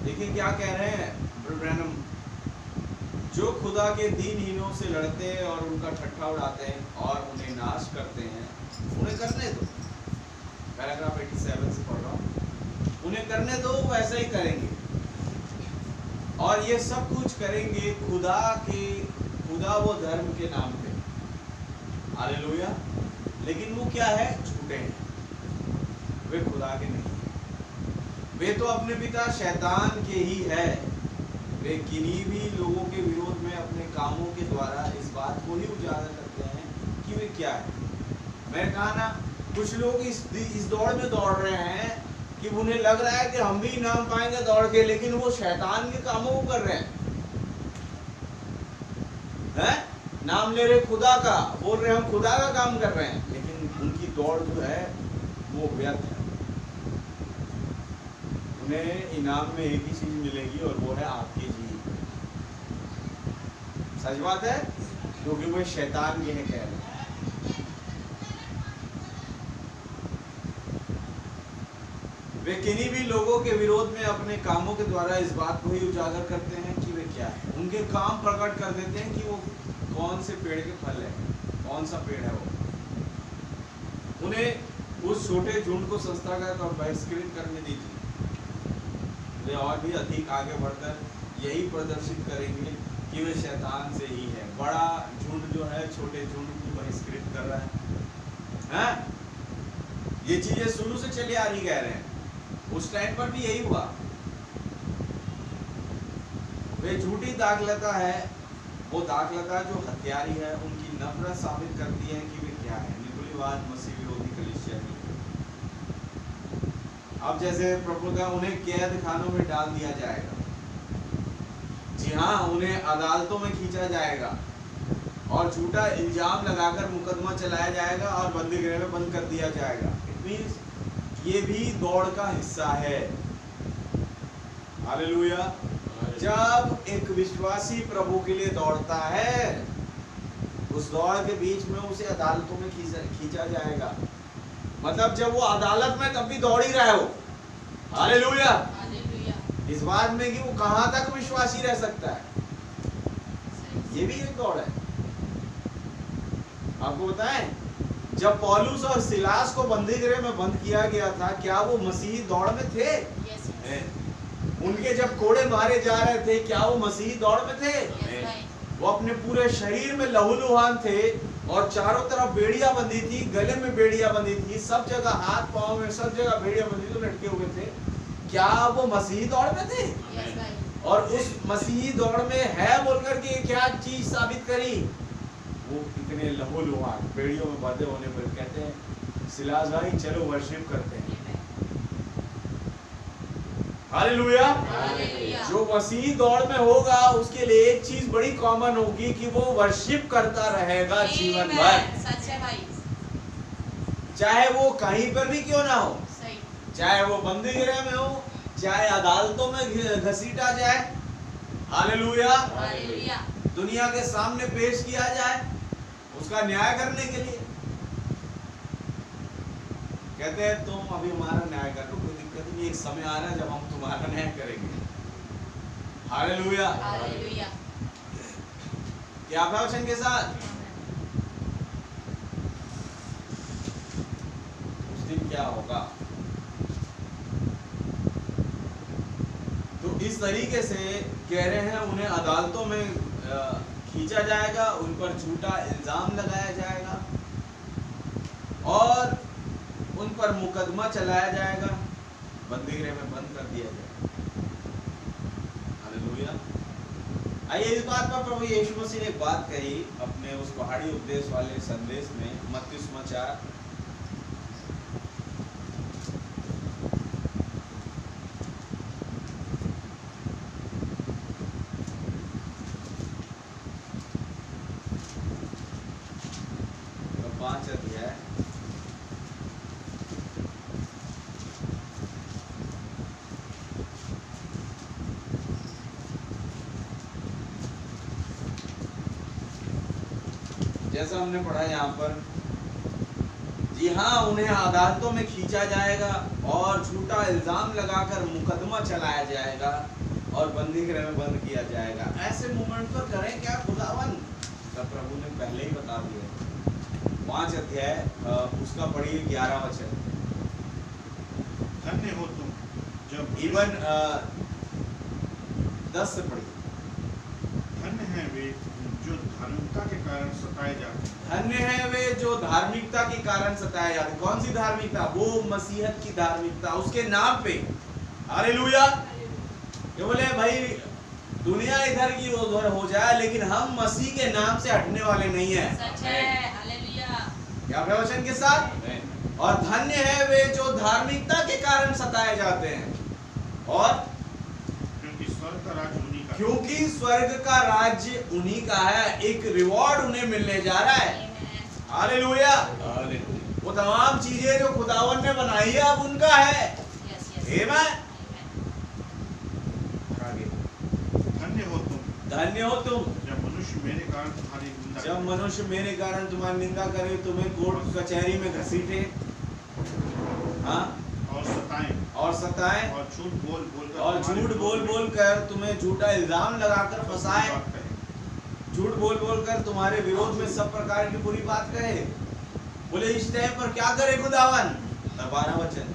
देखिए क्या कह रहे हैं ब्रैनम, जो खुदा के दीनहीनों से लड़ते हैं और उनका ठट्ठा उड़ाते हैं और उन्हें नाश करते हैं, उन्हें करने दो। पैराग्राफ 87 से पढ़ रहा हूँ। उन्हें करने दो, वो ऐसा ही करेंगे, और ये सब कुछ करेंगे खुदा वो धर्म के नाम पे। हालेलुया। लेकिन वो क्या है? झूठे हैं, वे खुदा के नहीं। वे तो अपने पिता शैतान के ही है। वे किन्हीं भी लोगों के विरोध में अपने कामों के द्वारा इस बात को ही उजागर करते हैं कि वे क्या है। मैंने कहा ना, कुछ लोग इस दौड़ में दौड़ रहे हैं कि उन्हें लग रहा है कि हम भी इनाम पाएंगे दौड़ के, लेकिन वो शैतान के कामों को कर रहे हैं। नाम ले रहे खुदा का, बोल रहे हम खुदा का काम कर रहे हैं, लेकिन उनकी दौड़ जो है वो व्यर्थ है। उन्हें इनाम में एक ही चीज मिलेगी, और वो है आपकी जीत। सच बात है, क्योंकि वो शैतान के हैं कह रहे हैं। वे किन्हीं भी लोगों के विरोध में अपने कामों के द्वारा इस बात को ही उजागर करते हैं कि वे क्या है। उनके काम प्रकट कर देते हैं कि वो कौन से पेड़ के फल है, कौन सा पेड़ है वो। उन्हें उस छोटे झुंड को संस्थागत और बहिष्कृत करने दीजिए। वे और भी अधिक आगे बढ़कर यही प्रदर्शित करेंगे कि वे शैतान से ही है। बड़ा झुंड जो है छोटे झुंड को बहिष्कृत कर रहा है। ये चीजें शुरू से चली आ रही कह रहे हैं, उस टाइम पर भी यही हुआ। वे झूठी दाखलता है, वो दाखलता जो हत्यारी है, उनकी नफरत साबित करती है कि वे क्या है। निकुलीवाद मसीह विरोधी कलीसिया की। अब जैसे प्रभु का उन्हें कैद खानों में डाल दिया जाएगा। जी हाँ, उन्हें अदालतों में खींचा जाएगा और झूठा इल्जाम लगाकर मुकदमा चलाया जाएगा और बंदी गृह में बंद कर दिया जाएगा। इट मींस ये भी दौड़ का हिस्सा है। हालेलुया। जब एक विश्वासी प्रभु के लिए दौड़ता है, उस दौड़ के बीच में उसे अदालतों में खींचा जाएगा। मतलब जब वो अदालत में तब भी दौड़ ही रहा है वो। हालेलुया। इस बात में कि वो कहां तक विश्वासी रह सकता है, ये भी एक दौड़ है। आपको बताएं, जब पौलुस और सिलास को बंदी गृह में बंद किया गया था, क्या वो मसीही दौड़ में थे? उनके जब कोड़े मारे जा रहे थे, क्या वो मसीही दौड़ में थे? वो अपने पूरे शरीर में लहूलुहान थे और चारों तरफ बेड़ियां बंधी थी, गले में बेड़ियां बंधी थी, सब जगह हाथ पांव में सब जगह बेड़ियां बंधी तो लटके हुए थे। क्या वो मसीही दौड़ में थे? और उस मसीही दौड़ में है बोलकर के क्या चीज साबित करी? वो इतने लहूलुहान बेड़ियों में बंधे होने पर कहते हैं, सिलास भाई चलो वर्शिप करते हैं। हालेलुया। जो मसीही दौड़ में होगा उसके लिए एक चीज बड़ी कॉमन होगी कि वो वर्शिप करता रहेगा जीवन भर। सच है भाई। चाहे वो कहीं पर भी क्यों ना हो, सही। चाहे वो बंदी गृह में हो, चाहे अदालतों में घसीटा जाए, हालेलुया, हालेलुया। दुनिया के सामने पेश किया जाए उसका न्याय करने के लिए। कहते हैं तुम अभी हमारा न्याय कर लो, कोई दिक्कत नहीं, एक समय आ रहा है जब हम तुम्हारा न्याय करेंगे। Hallelujah, hallelujah. क्या आप वचन के साथ? उस दिन क्या होगा? तो इस तरीके से कह रहे हैं उन्हें अदालतों में खींचा जाएगा, उन पर झूठा इल्जाम लगाया जाएगा और उन पर मुकदमा चलाया जाएगा, बंदी गृह में बंद कर दिया जाएगा। हालेलुया। आइए इस बात पर प्रभु यीशु मसीह ने एक बात कही अपने उस पहाड़ी उपदेश वाले संदेश में, मत्ती सुसमाचार 5 अध्याय जैसा हमने पढ़ा यहाँ पर, जी हाँ, उन्हें अदालतों में खींचा जाएगा और झूठा इल्जाम लगाकर मुकदमा चलाया जाएगा और बंदी गृह में बंद किया जाएगा। ऐसे मोमेंट पर करें क्या खुदावन? तब प्रभु ने पहले ही बता दिया। 5 अध्याय उसका पढ़िए 11 वचन। धन्य हो तुम जब इवन 10 से पढ़िए। धन्य है वे जो धार्मिकता के कारण सताए जाते हैं। धन्य है वे जो धार्मिकता के कारण सताए जाते हैं। कौन सी धार्मिकता? वो मसीहत की धार्मिकता, उसके नाम पे। हालेलुया। ये बोले भाई दुनिया इधर की उधर हो जाए लेकिन हम मसीह के नाम से हटने वाले नहीं है। सच है। हालेलुया। क्या प्रवचन के साथ? और धन्य है वे जो धार्मिकता के कारण सताए जाते हैं, और क्योंकि स्वर्ग का राज्य उन्हीं का है। क्योंकि स्वर्ग का राज्य उन्हीं का है। एक रिवॉर्ड उन्हें मिलने जा रहा है। आमीन। हालेलुया। वो तमाम चीजें जो खुदावन ने बनाई है अब उनका है। Yes yes. आमीन। धन्य हो तुम धन्य हो तुम जब मनुष्य मेरे कारण तुम्हारी निंदा जब करे। मनुष्य मेरे कारण तुम्हारी निंदा करे, तुम्हें कोर्ट कचहरी में घसीटे, हाँ, और सताएं और झूठ बोल बोल कर तुम्हें झूठा इल्जाम लगाकर फंसाए, झूठ बोल कर तुम्हारे विरोध में सब प्रकार की बुरी बात कहे। बोले इस टाइम पर क्या करे खुदावन? 12 वचन।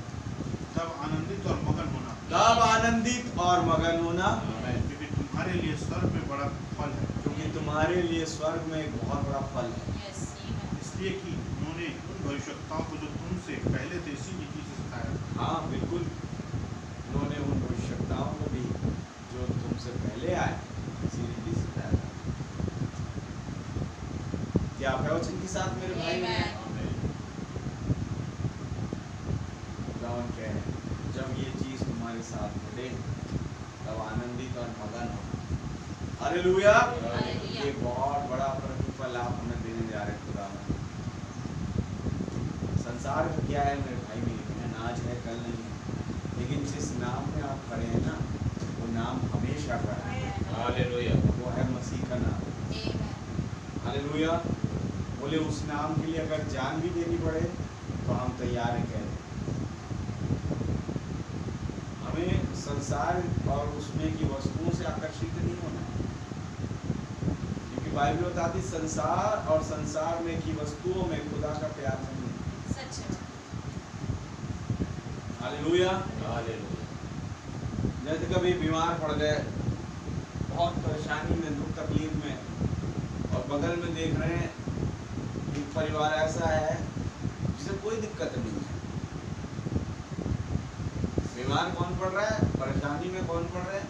तब आनंदित और मगन होना, तब आनंदित और मगन होना, क्योंकि तुम्हारे लिए स्वर्ग में बड़ा फल है। क्योंकि तुम्हारे लिए स्वर्ग में एक बहुत बड़ा फल है। यस आमीन। इसलिए कि उन्होंने उन भविष्यवक्ताओं को जो तुमसे पहले थे इसी नीति से सताया। हाँ बिल्कुल, उन्होंने उन भविष्यवक्ताओं को भी जो तुमसे पहले आए इसी रीति से बताया था। क्या आप वचन के साथ मेरे भाई आमीन। खुदावन कह रहे हैं, जब ये चीज तुम्हारे साथ घटे तब आनंदित और मगन हो। हालेलुया। हालेलुया। ये बहुत बड़ा प्रतिफल आप हमें देने जा रहे हैं खुदावन। संसार में क्या है मेरे भाई में, आज है कल नहीं है, लेकिन जिस नाम में आप खड़े हैं ना, वो नाम हमेशा का है। हालेलुया। वो है मसीह का नाम। आमीन। हालेलुया। बोले उस नाम के लिए अगर जान भी देनी पड़े तो हम तैयार हैं। कह रहे हमें संसार और उसमें की वस्तुओं से आकर्षित नहीं होना है, क्योंकि बाइबल बताती संसार और संसार में की वस्तुओं में खुदा का प्यार नहीं है। सच है। हालेलुया। हालेलुया। जैसे कभी बीमार पड़ गए, बहुत परेशानी में, दुख तकलीफ में, और बगल में देख रहे हैं एक परिवार ऐसा है जिसे कोई दिक्कत नहीं है। बीमार कौन पड़ रहा है, परेशानी में कौन पड़ रहा है?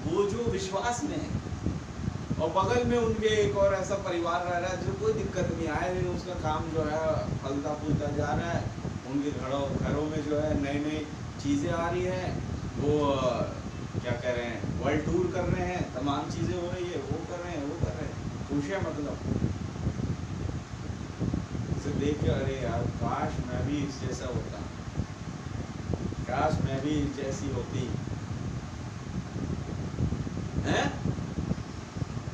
वो जो विश्वास में है, और बगल में उनके एक और ऐसा परिवार रह रहा है जो कोई दिक्कत नहीं आए, लेकिन उसका काम जो है फलता फूलता जा रहा है। उनके घरों में जो है नई नई चीज़ें आ रही हैं, वो क्या कह रहे हैं, वर्ल्ड टूर कर रहे हैं, तमाम चीज़ें हो रही है, वो कर रहे हैं, वो कर रहे हैं, खुश है। मतलब देख के अरे यार काश मैं भी इस जैसा होता, काश मैं भी इस जैसी होती हैं।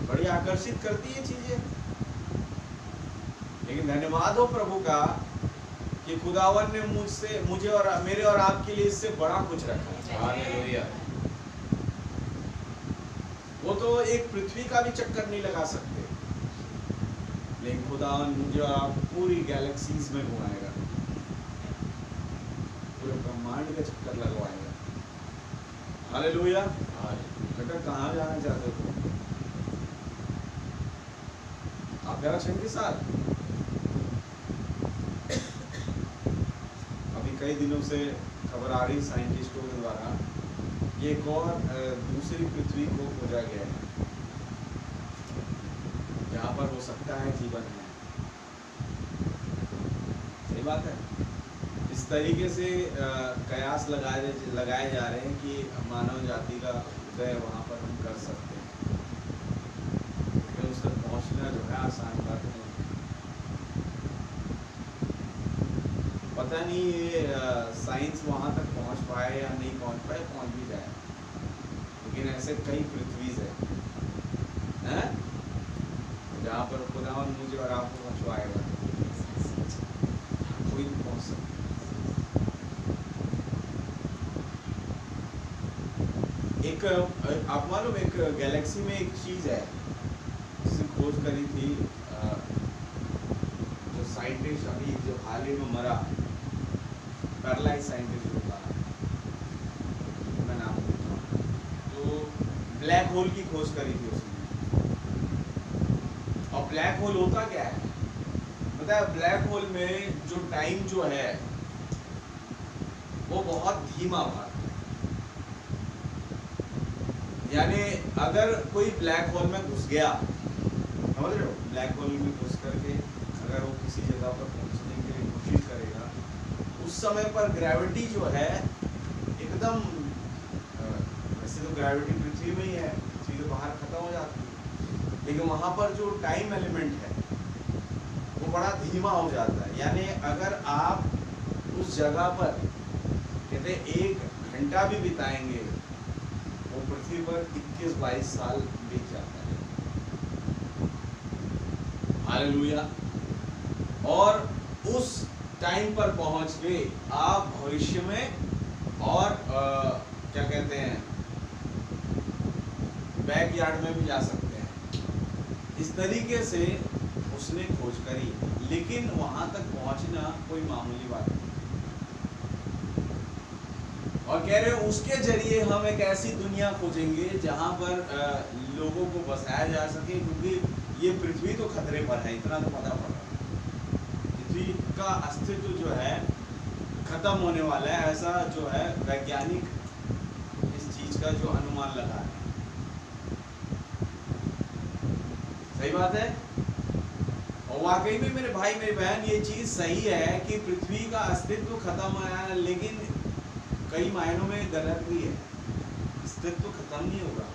बड़ी आकर्षित करती है चीजें। लेकिन धन्यवाद हो प्रभु का कि खुदावन ने मुझे और मेरे और आपके लिए इससे बड़ा कुछ रखा। हालेलुया। वो तो एक पृथ्वी का भी चक्कर नहीं लगा सकते, लेकिन खुदावन मुझे और आप पूरी गैलेक्सीज में घुमाएगा, पूरे ब्रह्मांड का चक्कर लगवाएगा। हालेलुया। बेटा कहाँ जाना चाहते हो? आप जरा क्षण के साथ अभी कई दिनों से खबर आ रही साइंटिस्टों के द्वारा ये एक और दूसरी पृथ्वी को खोजा गया है जहाँ पर हो सकता है जीवन है। सही बात है। इस तरीके से कयास लगाए जा रहे हैं कि मानव जाति का उदय वहाँ पर हम कर सकते हैं, लेकिन उस तक पहुँचना जो है आसान बात नहीं। पता नहीं ये साइंस वहाँ तक पहुँच पाए या नहीं पहुँच पाए, पहुँच भी जाए, लेकिन ऐसे कई पृथ्वीज हैं जहाँ पर खुदावन मुझे और आपको पहुँचवाएगा। कोई नहीं पहुँच सकता। एक आप मालूम एक गैलेक्सी में एक चीज है जिसने खोज करी थी, जो साइंटिस्ट अभी जो हाल ही में मरा, पैरालाइज साइंटिस्ट होता है, मैं नाम बोलता हूँ, तो ब्लैक होल की खोज करी थी उसने। और ब्लैक होल होता क्या है पता है? ब्लैक होल में जो टाइम जो है वो बहुत धीमा भागता है। यानी अगर कोई ब्लैक होल में घुस गया, समझ रहे हो, ब्लैक होल में घुस करके अगर वो किसी जगह पर पहुंचने के लिए कोशिश करेगा, उस समय पर ग्रेविटी जो है एकदम, वैसे तो ग्रेविटी पृथ्वी में ही है, पृथ्वी तो बाहर खत्म हो जाती है, लेकिन वहाँ पर जो टाइम एलिमेंट है वो बड़ा धीमा हो जाता है। यानी अगर आप उस जगह पर कहते 1 घंटा भी बिताएंगे, वो पृथ्वी पर 21-22 साल बीत जाता है। हालेलुया। और उस टाइम पर पहुंच के आप भविष्य में और क्या कहते हैं बैकयार्ड में भी जा सकते हैं। इस तरीके से उसने खोज करी, लेकिन वहां तक पहुंचना कोई मामूली बात नहीं। और कह रहे हैं उसके जरिए हम एक ऐसी दुनिया खोजेंगे जहां पर लोगों को बसाया जा सके, क्योंकि ये पृथ्वी तो खतरे पर है, इतना तो पता पड़ रहा है। पृथ्वी का अस्तित्व जो है खत्म होने वाला है, ऐसा जो है वैज्ञानिक इस चीज का जो अनुमान लगा रहे हैं। सही बात है। और वाकई में मेरे भाई मेरी बहन ये चीज सही है कि पृथ्वी का अस्तित्व खत्म हो रहा है, लेकिन कई मायनों में गलत भी है। अस्तित्व खत्म नहीं होगा।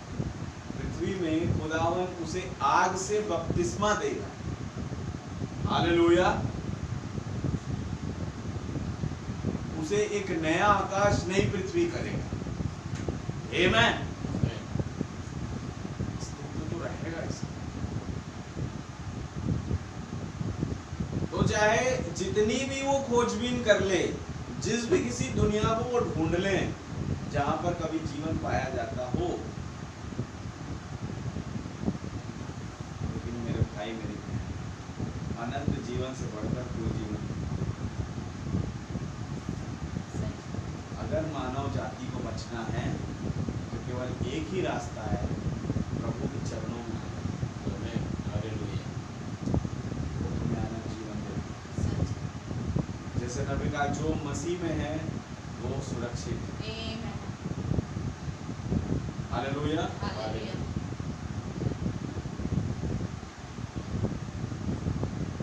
पृथ्वी में खुदावन उसे आग से बपतिस्मा देगा। हालेलुया। उसे एक नया आकाश नई पृथ्वी करेगा। आमीन। अस्तित्व तो रहेगा इसका। तो चाहे जितनी भी वो खोजबीन कर ले, जिस भी किसी दुनिया को वो ढूंढ लें जहां पर कभी जीवन पाया जाता हो, लेकिन मेरे भाई मेरी अनंत जीवन से बढ़कर कोई जीवन नहीं। अगर मानव जाति को बचना है तो केवल एक ही रास्ता है, प्रभु के चरणों में जैसे नबी का जो मसीह में है वो सुरक्षित है। हालेलुया।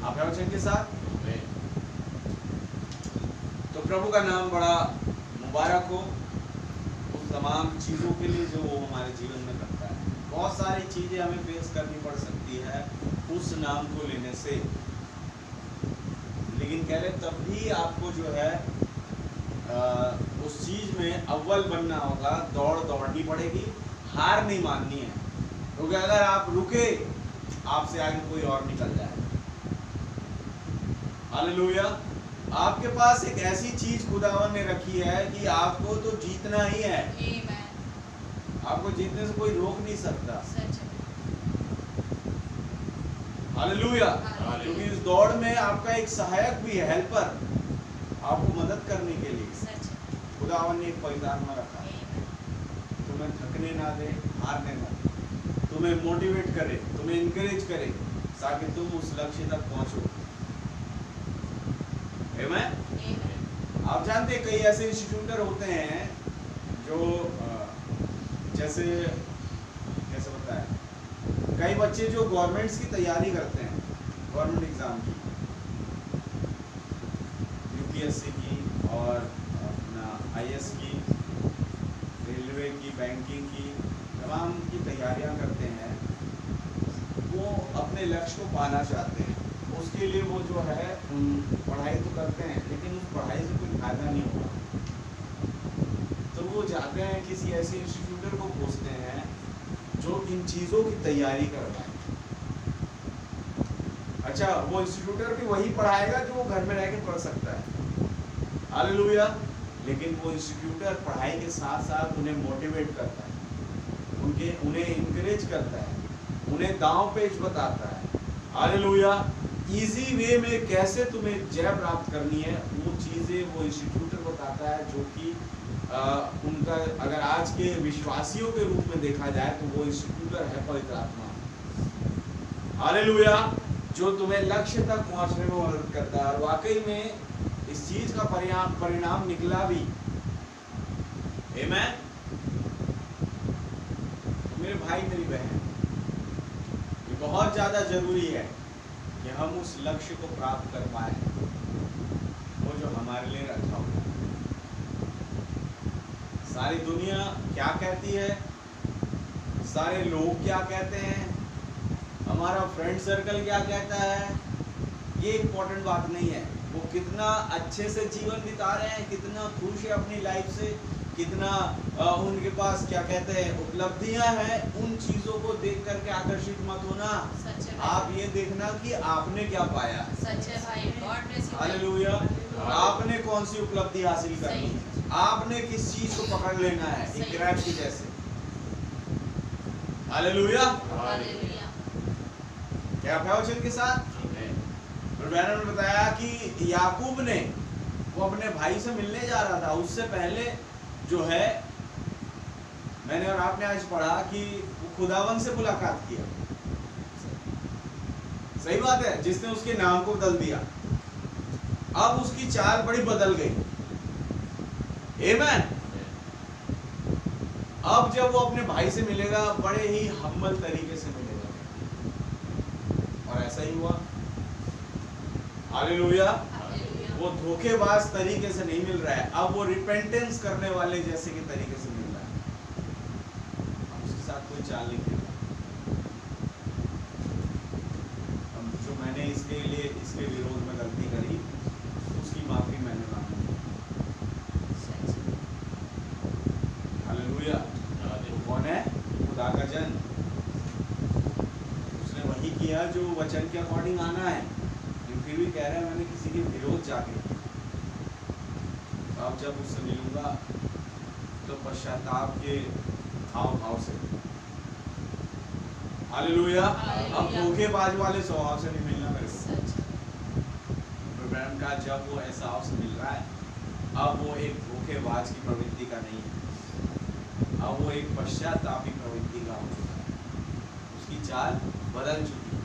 आप वचन के साथ तो प्रभु का नाम बड़ा मुबारक हो उस तमाम चीजों के लिए जो वो हमारे जीवन में करता है। बहुत सारी चीजें हमें फेस करनी पड़ सकती है उस नाम को लेने से। लेकिन कह रहे तब भी आपको जो है उस चीज में अव्वल बनना होगा, दौड़ दौड़नी पड़ेगी, हार नहीं माननी है, क्योंकि अगर आप रुके आपसे आगे कोई और निकल जाए। हालेलुया। आपके पास एक ऐसी चीज खुदावन ने रखी है कि आपको तो जीतना ही है, Amen. आपको जीतने से कोई रोक नहीं सकता। सच है। हालेलुया। हालेलुया। क्योंकि इस दौड़ में आपका एक सहायक भी है, हेल्पर, आपको मदद करने के लिए सच है। खुदावन ने एक परिधान में रखा है। Amen. तुम्हें थकने ना दे, हारने ना दे, तुम्हें मोटिवेट करे, तुम्हें इनकरेज करे, ताकि तुम उस लक्ष्य तक पहुंचो। आमेन। Amen. आप जानते हैं कई ऐसे इंस्टीट्यूटर होते हैं जो जैसे कैसे बताया, कई बच्चे जो गवर्नमेंट्स की तैयारी करते हैं, गवर्नमेंट एग्जाम की, यूपीएससी की और अपना आईएएस की, रेलवे की, बैंकिंग की, तमाम की तैयारियां करते हैं। वो अपने लक्ष्य को पाना चाहते हैं, उसके लिए वो जो है पढ़ाई तो करते हैं, लेकिन उस पढ़ाई से कोई फायदा नहीं होगा, तो वो जाते हैं किसी ऐसे इंस्टीट्यूटर को पूछते हैं जो इन चीज़ों की तैयारी करवाए। अच्छा, वो इंस्टीट्यूटर भी वही पढ़ाएगा जो वो घर में रह के पढ़ सकता है। हालेलुया। लेकिन वो इंस्टीट्यूटर पढ़ाई के साथ साथ उन्हें मोटिवेट करता है, उन्हें इनकरेज करता है, उन्हें दांव पेच बताता है। हालेलुया। इजी वे में कैसे तुम्हें जय प्राप्त करनी है, वो चीज़ें वो इंस्टीट्यूटर बताता है, जो कि उनका अगर आज के विश्वासियों के रूप में देखा जाए तो वो इंस्टीट्यूटर है पवित्र आत्मा। हालेलुया। जो तुम्हें लक्ष्य तक पहुंचने में मदद करता है, और वाकई में इस चीज का परिणाम निकला भी। आमेन। मेरे भाई मेरी बहन, ये बहुत ज्यादा जरूरी है कि हम उस लक्ष्य को प्राप्त कर पाए, वो जो हमारे लिए रखा हुआ है। सारी दुनिया क्या कहती है, सारे लोग क्या कहते हैं, हमारा फ्रेंड सर्कल क्या कहता है, ये इम्पोर्टेंट बात नहीं है। वो कितना अच्छे से जीवन बिता रहे हैं, कितना खुश है अपनी लाइफ से, कितना उनके पास क्या कहते हैं उपलब्धियां हैं, उन चीजों को देख करके आकर्षित मत होना। सच है। आप ये देखना कि आपने क्या पाया। सच है भाई। God bless you. हालेलुया। आपने कौन सी उपलब्धि हासिल करनी है, आपने किस चीज को पकड़ लेना है, एक ग्रैब की जैसे। हालेलुया। हालेलुया। क्या वचन के साथ बहनों ने बताया कि याकूब ने, वो अपने भाई से मिलने जा रहा था, उससे पहले जो है मैंने और आपने आज पढ़ा कि वो खुदावन से मुलाकात किया। सही बात है, जिसने उसके नाम को बदल दिया। अब उसकी चाल बड़ी बदल गई। आमेन। अब जब वो अपने भाई से मिलेगा, बड़े ही हम्बल तरीके से मिलेगा, और ऐसा ही हुआ। हालेलुया। हालेलुया। वो धोखेबाज तरीके से नहीं मिल रहा है, अब वो रिपेंटेंस करने वाले जैसे के तरीके से मिल रहा है। अब उसके साथ कोई चाल नहीं खेल। जो मैंने इसके लिए, इसके विरोध में गलती करी, उसकी माफी मैंने मांगी। हालेलुया। वो कौन है? खुदा का जन। उसने वही किया जो वचन के अकॉर्डिंग आना है, फिर भी कह रहे हैं मैंने किसी के विरोध जाके। तो अब जब उससे मिलूंगा तो पश्चाताप के हाव भाव से। हालेलुया। अब धोखेबाज वाले स्वभाव से नहीं मिलना मेरे को। का जब वो ऐसा आपसे मिल रहा है, अब वो एक धोखेबाज की प्रवृत्ति का नहीं है, अब वो एक पश्चातापी प्रवृत्ति का हो चुका है, उसकी चाल बदल चुकी है।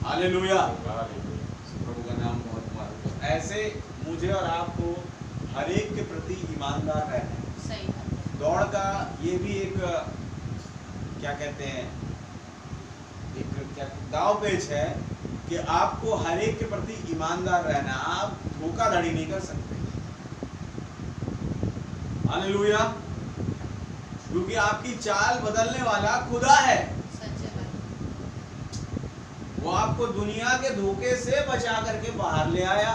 हालेलुया। प्रभु का नाम बहुत मुबारक। ऐसे मुझे और आपको हर एक के प्रति ईमानदार रहना है। सही बात। दौड़ का ये भी एक क्या कहते हैं, एक क्या दाव पेच है कि आपको हर एक के प्रति ईमानदार रहना, आप धोखाधड़ी नहीं कर सकते। हालेलुया। क्योंकि आपकी चाल बदलने वाला खुदा है। सच है भाई। वो आपको आपको दुनिया के धोखे से बचा करके बाहर ले आया,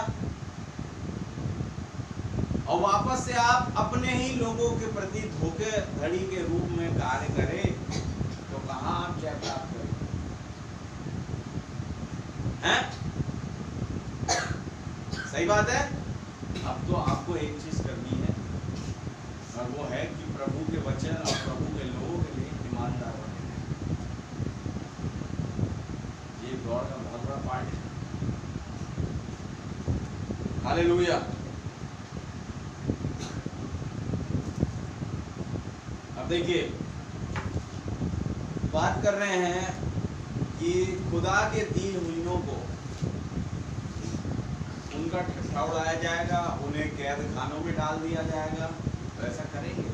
और वापस से आप अपने ही लोगों के प्रति धोखेधड़ी के रूप में कार्य करें, तो कहां आप जय प्राप्त करेंगे? हैं? सही बात है। अब तो आपको एक चीज करनी है, और वो है कि प्रभु के वचन और प्रभु के लोगों के लिए ईमानदार बने। ये दौड़ का बहुत बड़ा पार्ट है। हालेलुया। अब देखिए, बात कर रहे हैं कि खुदा के 3 महीनों को उनका ठट्ठा उड़ाया जाएगा, उन्हें कैद खानों में डाल दिया जाएगा। तो ऐसा करेंगे?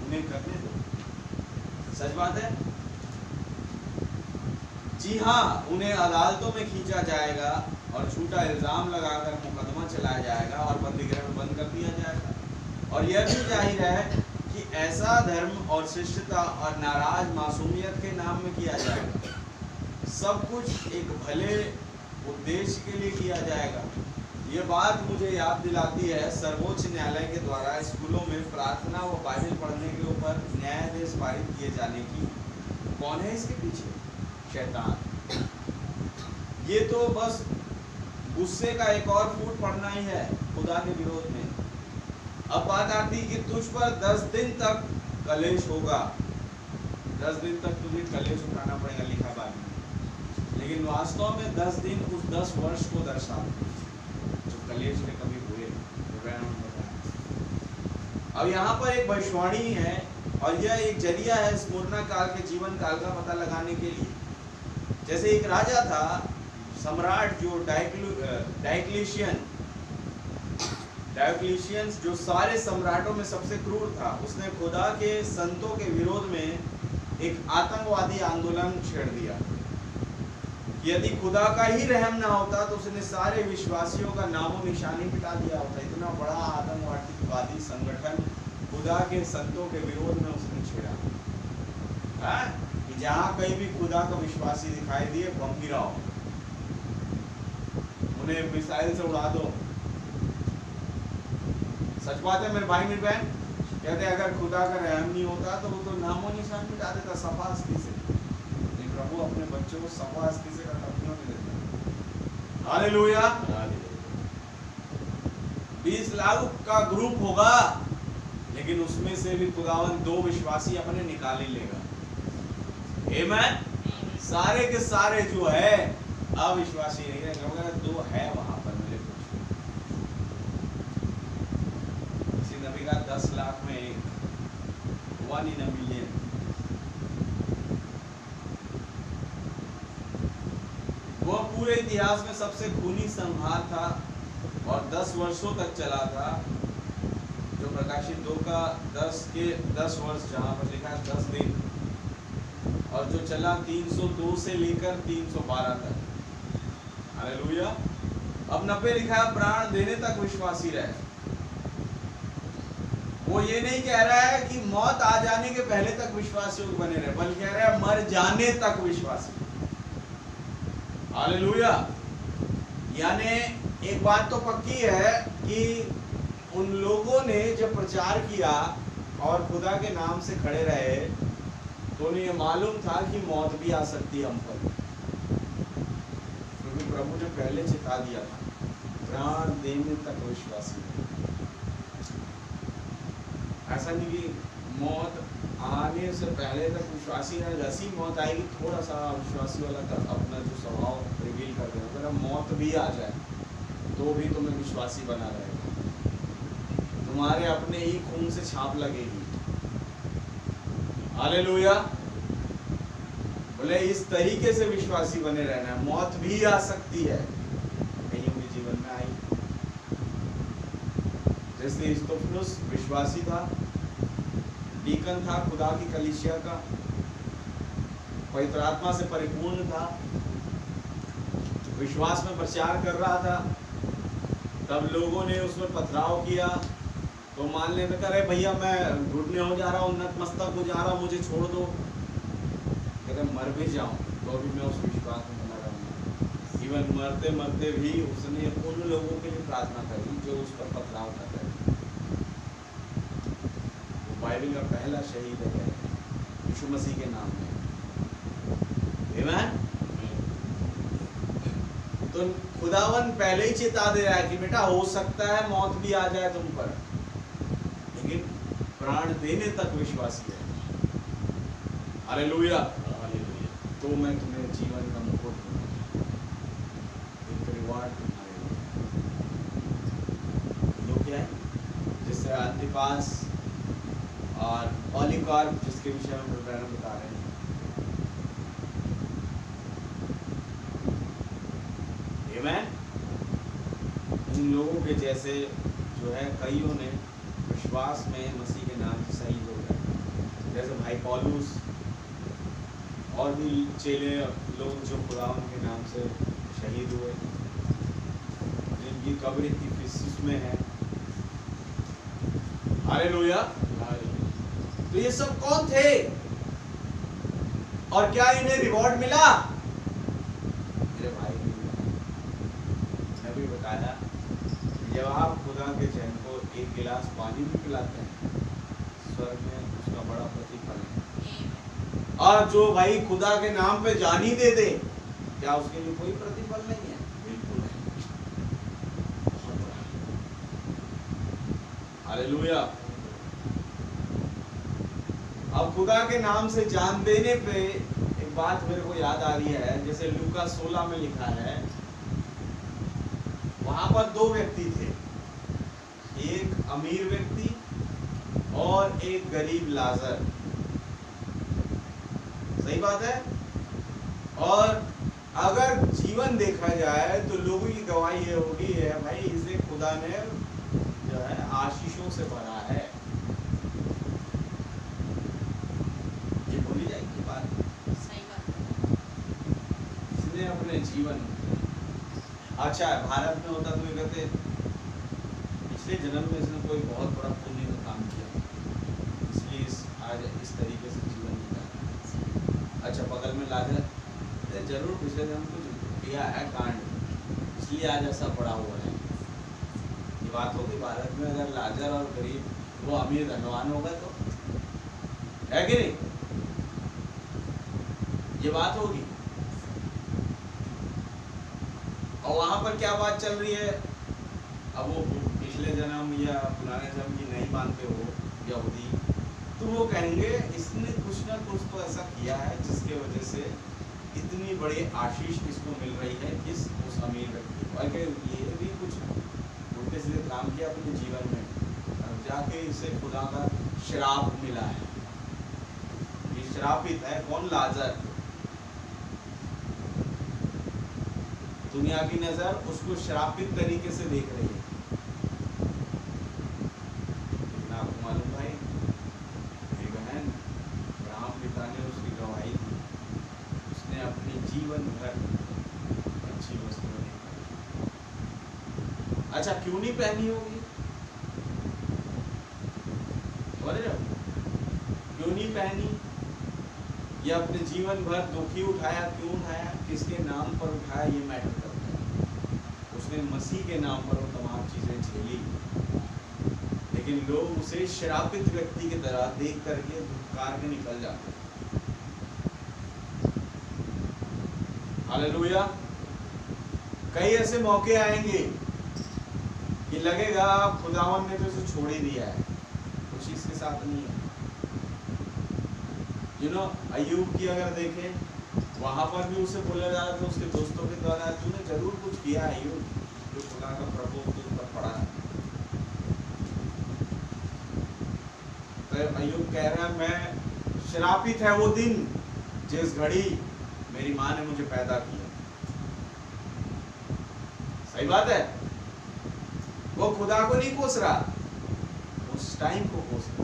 उन्हें करने दो। सच बात है। जी हाँ, उन्हें अदालतों में खींचा जाएगा और झूठा इल्जाम लगाकर मुकदमा चलाया जाएगा और बंदीगृह में बंद कर दिया जाएगा। और यह भी जाहिर है कि ऐसा धर्म और शिष्टता और नाराज मासूमियत के नाम में किया जाएगा। सब कुछ एक भले उद्देश्य के लिए किया जाएगा। ये बात मुझे याद दिलाती है सर्वोच्च न्यायालय के द्वारा स्कूलों में प्रार्थना व बाइबल पढ़ने के ऊपर न्यायाधीश पारित किए जाने की। कौन है इसके पीछे? शैतान। ये तो बस गुस्से का एक और फूट पड़ना ही है खुदा के विरोध में। अब बात आती कि तुझ पर 10 दिन तक कलेश होगा। 10 दिन तक तुझे कलेश उठाना पड़ेगा, लिखा बात में। लेकिन वास्तव में 10 दिन उस 10 वर्ष को दर्शाते हैं जो कलेश में कभी हुए। अब यहाँ पर एक भविष्यवाणी है, और यह एक जरिया है स्मुरना काल के जीवन काल का पता लगाने के लिए। जैसे एक राजा था, सम्राट जो डायोक्लिशियन, जो सारे सम्राटों में सबसे क्रूर था। उसने खुदा के संतों के विरोध में एक आतंकवादी आंदोलन छेड़ दिया। यदि खुदा का ही रहम ना होता तो उसने सारे विश्वासियों का नामो निशानी मिटा दिया होता। इतना बड़ा आतंकवादी संगठन खुदा के संतों के विरोध में उसने छेड़ा कि जहां कहीं भी खुदा का विश्वासी दिखाई दिए, बम गिराओ, उन्हें मिसाइल से उड़ा दो। सच बात है मेरे भाई मेरी बहन। कहते अगर खुदा का रहम नहीं होता तो वो तो नामो निशान मिटा देता सफास्ती से। लेकिन प्रभु अपने बच्चों को सफास्ती से कटौतियों में देता है। हालेलुया। 20 लाख का ग्रुप होगा, लेकिन उसमें से भी खुदावन 2 विश्वासी अपने निकाल ही लेगा। आमीन। सारे के सारे जो है अविश्वासी नहीं रहेंगे, मगर 2 है वहां पर मेरे कुछ। किसी नबी का 10 लाख में 1 1 in a million। वो पूरे इतिहास में सबसे खूनी संहार था और 10 वर्षों तक चला था। जो प्रकाशित 2 का 10 के 10 वर्ष, जहाँ पर लिखा है 10 दिन, और जो चला 302 से लेकर 312 तक। हालेलुया। अब 90 लिखा है प्राण देने तक विश्वासी रहे। वो ये नहीं कह रहा है कि मौत आ जाने के पहले तक विश्वासियों के बने रहे, बल्कि कह रहा है मर जाने तक विश्वासी। हालेलुया। यानी एक बात तो पक्की है कि उन लोगों ने जब प्रचार किया और खुदा के नाम से खड़े रहे, तो उन्हें ये मालूम था कि मौत भी आ सकती है हम पर, क्योंकि प्रभु ने पहले चिता दिया था प्राण देने तक विश्वासी। ऐसा नहीं कि मौत आने से पहले तक विश्वासी है, जैसी मौत आएगी थोड़ा सा विश्वासी वाला अपना जो स्वभाव रिवील कर देना। अगर मौत भी आ जाए तो भी तुम्हें विश्वासी बना रहेगा, तुम्हारे अपने ही खून से छाप लगेगी। हालेलुया। बोले इस तरीके से विश्वासी बने रहना है। मौत भी आ सकती है, कहीं भी जीवन में आई। जैसे स्तुफनुस विश्वासी था, डीकन था खुदा की कलीसिया का, पवित्र आत्मा से परिपूर्ण था, विश्वास में प्रचार कर रहा था। तब लोगों ने उसमें पथराव किया तो मान लेते करे भैया मैं घुटने हो जा रहा हूँ, नतमस्तक हो जा रहा हूँ, मुझे छोड़ दो। कहते मर भी जाऊं तो भी मैं उस विश्वास में बना रहूंगा। इवन मरते मरते भी उसने उन लोगों के लिए प्रार्थना करी जो उस पर पथराव कर रहे थे। वो बाइबल का पहला शहीद है यीशु मसीह के नाम में। आमीन। तो खुदावन पहले ही चेता दे रहा है कि बेटा हो सकता है मौत भी आ जाए तुम पर, लेकिन प्राण देने तक विश्वासी है। हालेलुया। तो मैं तुम्हें जीवन का मुकुट दूंगा, एक रिवार्ड तुम्हारे लिए। जो क्या है, जिससे अंतिपास और पॉलीकार्प जिसके विषय में ब्रदर बता रहे हैं, आमीन। इन लोगों के जैसे जो है कईयों ने विश्वास में मसीह के नाम से शहीद हो गए, जैसे भाई पौलुस और भी चेले लोग जो खुदावन के नाम से शहीद हुए, जिनकी कब्र इफिसुस में है। हालेलुया। तो ये सब कौन थे और क्या इन्हें रिवॉर्ड मिला? मेरे भाई ने भी बताया, जब आप खुदा के जन को एक गिलास पानी भी पिलाते हैं, स्वर्ग में उसका बड़ा प्रतिफल है। और जो भाई खुदा के नाम पे जान ही दे दे, क्या उसके लिए कोई प्रतिफल नहीं है? बिल्कुल है। हालेलुया। अब खुदा के नाम से जान देने पे एक बात मेरे को याद आ रही है, जैसे लूका 16 में लिखा है, वहां पर दो व्यक्ति थे, एक अमीर व्यक्ति और एक गरीब लाजर। सही बात है। और अगर जीवन देखा जाए तो लोगों की गवाही ये होगी है भाई इसे खुदा ने जो है आशीषों से भरा है। ये भूली जाएगी बात। सही बात। इसने अपने जीवन, अच्छा भारत में होता तो ये कहते पिछले जन्म में इसने कोई बहुत बड़ा पुण्य का काम किया, इसलिए आज इस तरीके से जीवन जीता। अच्छा बगल में लाजर, जरूर पिछले जन्म कुछ किया है कांड, इसलिए आज ऐसा पड़ा हुआ है। ये बात होगी भारत में, अगर लाजर और गरीब वो अमीर धनवान होगा तो, है कि नहीं? ये बात होगी। और वहां पर क्या बात चल रही है, अब वो पिछले जन्म या पुराने जन्म की नहीं मानते हो यहूदी, तो वो कहेंगे इसने कुछ ना कुछ तो ऐसा किया है जिसके वजह से इतनी बड़ी आशीष इसको मिल रही है, उस अमीर व्यक्ति को। अगर ये भी कुछ उल्टे सीधे काम किया अपने जीवन में, जाके इसे खुदा का श्राप मिला है। ये श्रापित है कौन? लाजर। दुनिया की नजर उसको श्रापित तरीके से देख रही है। लेकिन आपको मालूम भाई, मेरी बहन, अब्राहम पिता ने उसकी गवाही दी, उसने अपने जीवन भर अच्छी वस्तुएं नहीं पहनी। अच्छा क्यों नहीं पहनी होगी? बोले ना, क्यों नहीं पहनी? ये अपने जीवन भर दुखी उठाया, क्यों उठाया, किसके नाम पर उठाया, ये मैटर करता है। उसने मसीह के नाम पर वो तमाम चीजें झेली, लेकिन लोग उसे श्रापित व्यक्ति की तरह देख करके धुतकार के निकल जाते। हालेलुया। कई ऐसे मौके आएंगे कि लगेगा खुदावन ने तो इसे छोड़ ही दिया है, कुछ इसके साथ नहीं है। अय्यूब की अगर देखें, वहां पर भी उसे बोला जा रहा था उसके दोस्तों के द्वारा, तूने जरूर कुछ किया अय्यूब, जो खुदा का प्रकोप तुझ पर पड़ा है। तो अय्यूब कह रहा है, मैं श्रापित है वो दिन जिस घड़ी मेरी माँ ने मुझे पैदा किया। सही बात है। वो खुदा को नहीं कोस रहा, उस टाइम को कोस रहा।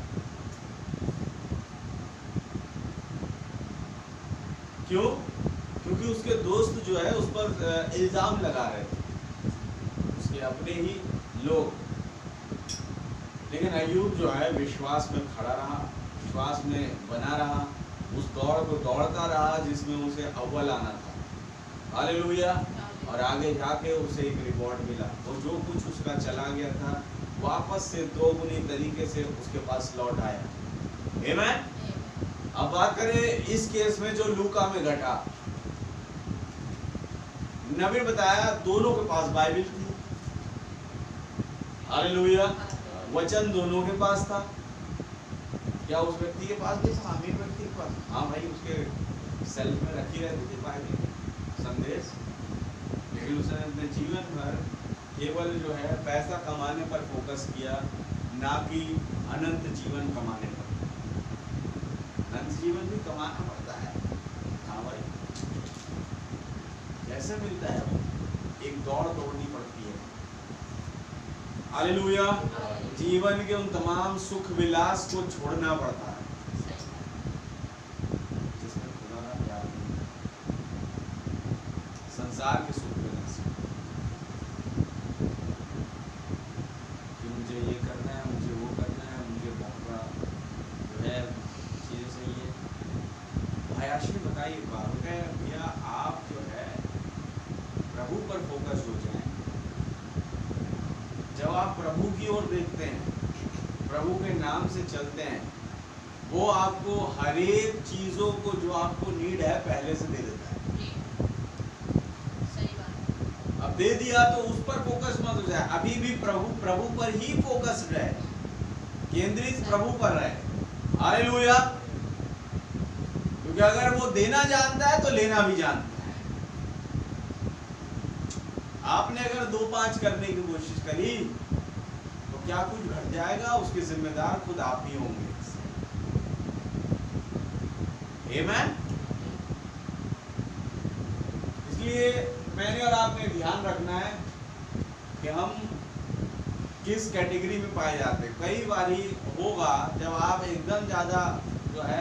क्यों? क्योंकि उसके दोस्त जो है उस पर इल्जाम लगा रहे थे, उसके अपने ही लोग। लेकिन अय्यूब जो है विश्वास में खड़ा रहा, विश्वास में बना रहा, उस दौड़ को दौड़ता रहा जिसमें उसे अव्वल आना था। हालेलुया। और आगे जाके उसे एक रिवॉर्ड मिला और जो कुछ उसका चला गया था वापस से दोगुनी तरीके से उसके पास लौट आया। आमेन। अब बात करें इस केस में जो लूका में घटा, नबी बताया दोनों के पास बाइबल थी, हालेलुया, वचन दोनों के पास था। क्या उस व्यक्ति के पास भी था? अमीर व्यक्ति के पास, हाँ भाई, उसके सेल्फ में रखी रहती थी बाइबल संदेश, लेकिन उसने अपने जीवन भर केवल जो है पैसा कमाने पर फोकस किया, ना कि अनंत जीवन कमाने पर। अनंत जीवन भी कमाना पड़ता है, हाँ भाई, कैसे मिलता है वो? एक दौड़ दौड़नी पड़ती है। हालेलुया। जीवन के उन तमाम सुख विलास को छोड़ना पड़ता है जिसमें खुदा का प्यार नहीं है। संसार के सुख विलास कि मुझे ये करना है, मुझे वो करना है, मुझे बहुत बड़ा जो है चीजें चाहिए। भाई आशीष बताइए एक बार, भैया आप जो है प्रभु पर फोकस हो जाए। जब आप प्रभु की ओर देखते हैं, प्रभु के नाम से चलते हैं, वो आपको हर एक चीजों को जो आपको नीड है पहले से दे देता है। सही बात। अब दे दिया तो उस पर फोकस मत हो जाए, अभी भी प्रभु पर ही फोकस रहे, केंद्रित प्रभु पर रहे। हालेलुया। क्योंकि अगर वो देना जानता है तो लेना भी जानता है। आपने अगर 2-5 करने की कोशिश करी तो क्या कुछ घट जाएगा, उसके जिम्मेदार खुद आप ही होंगे। आमेन। इसलिए मैंने और आपने ध्यान रखना है कि हम किस कैटेगरी में पाए जाते हैं। कई बारी होगा जब आप एकदम ज्यादा जो है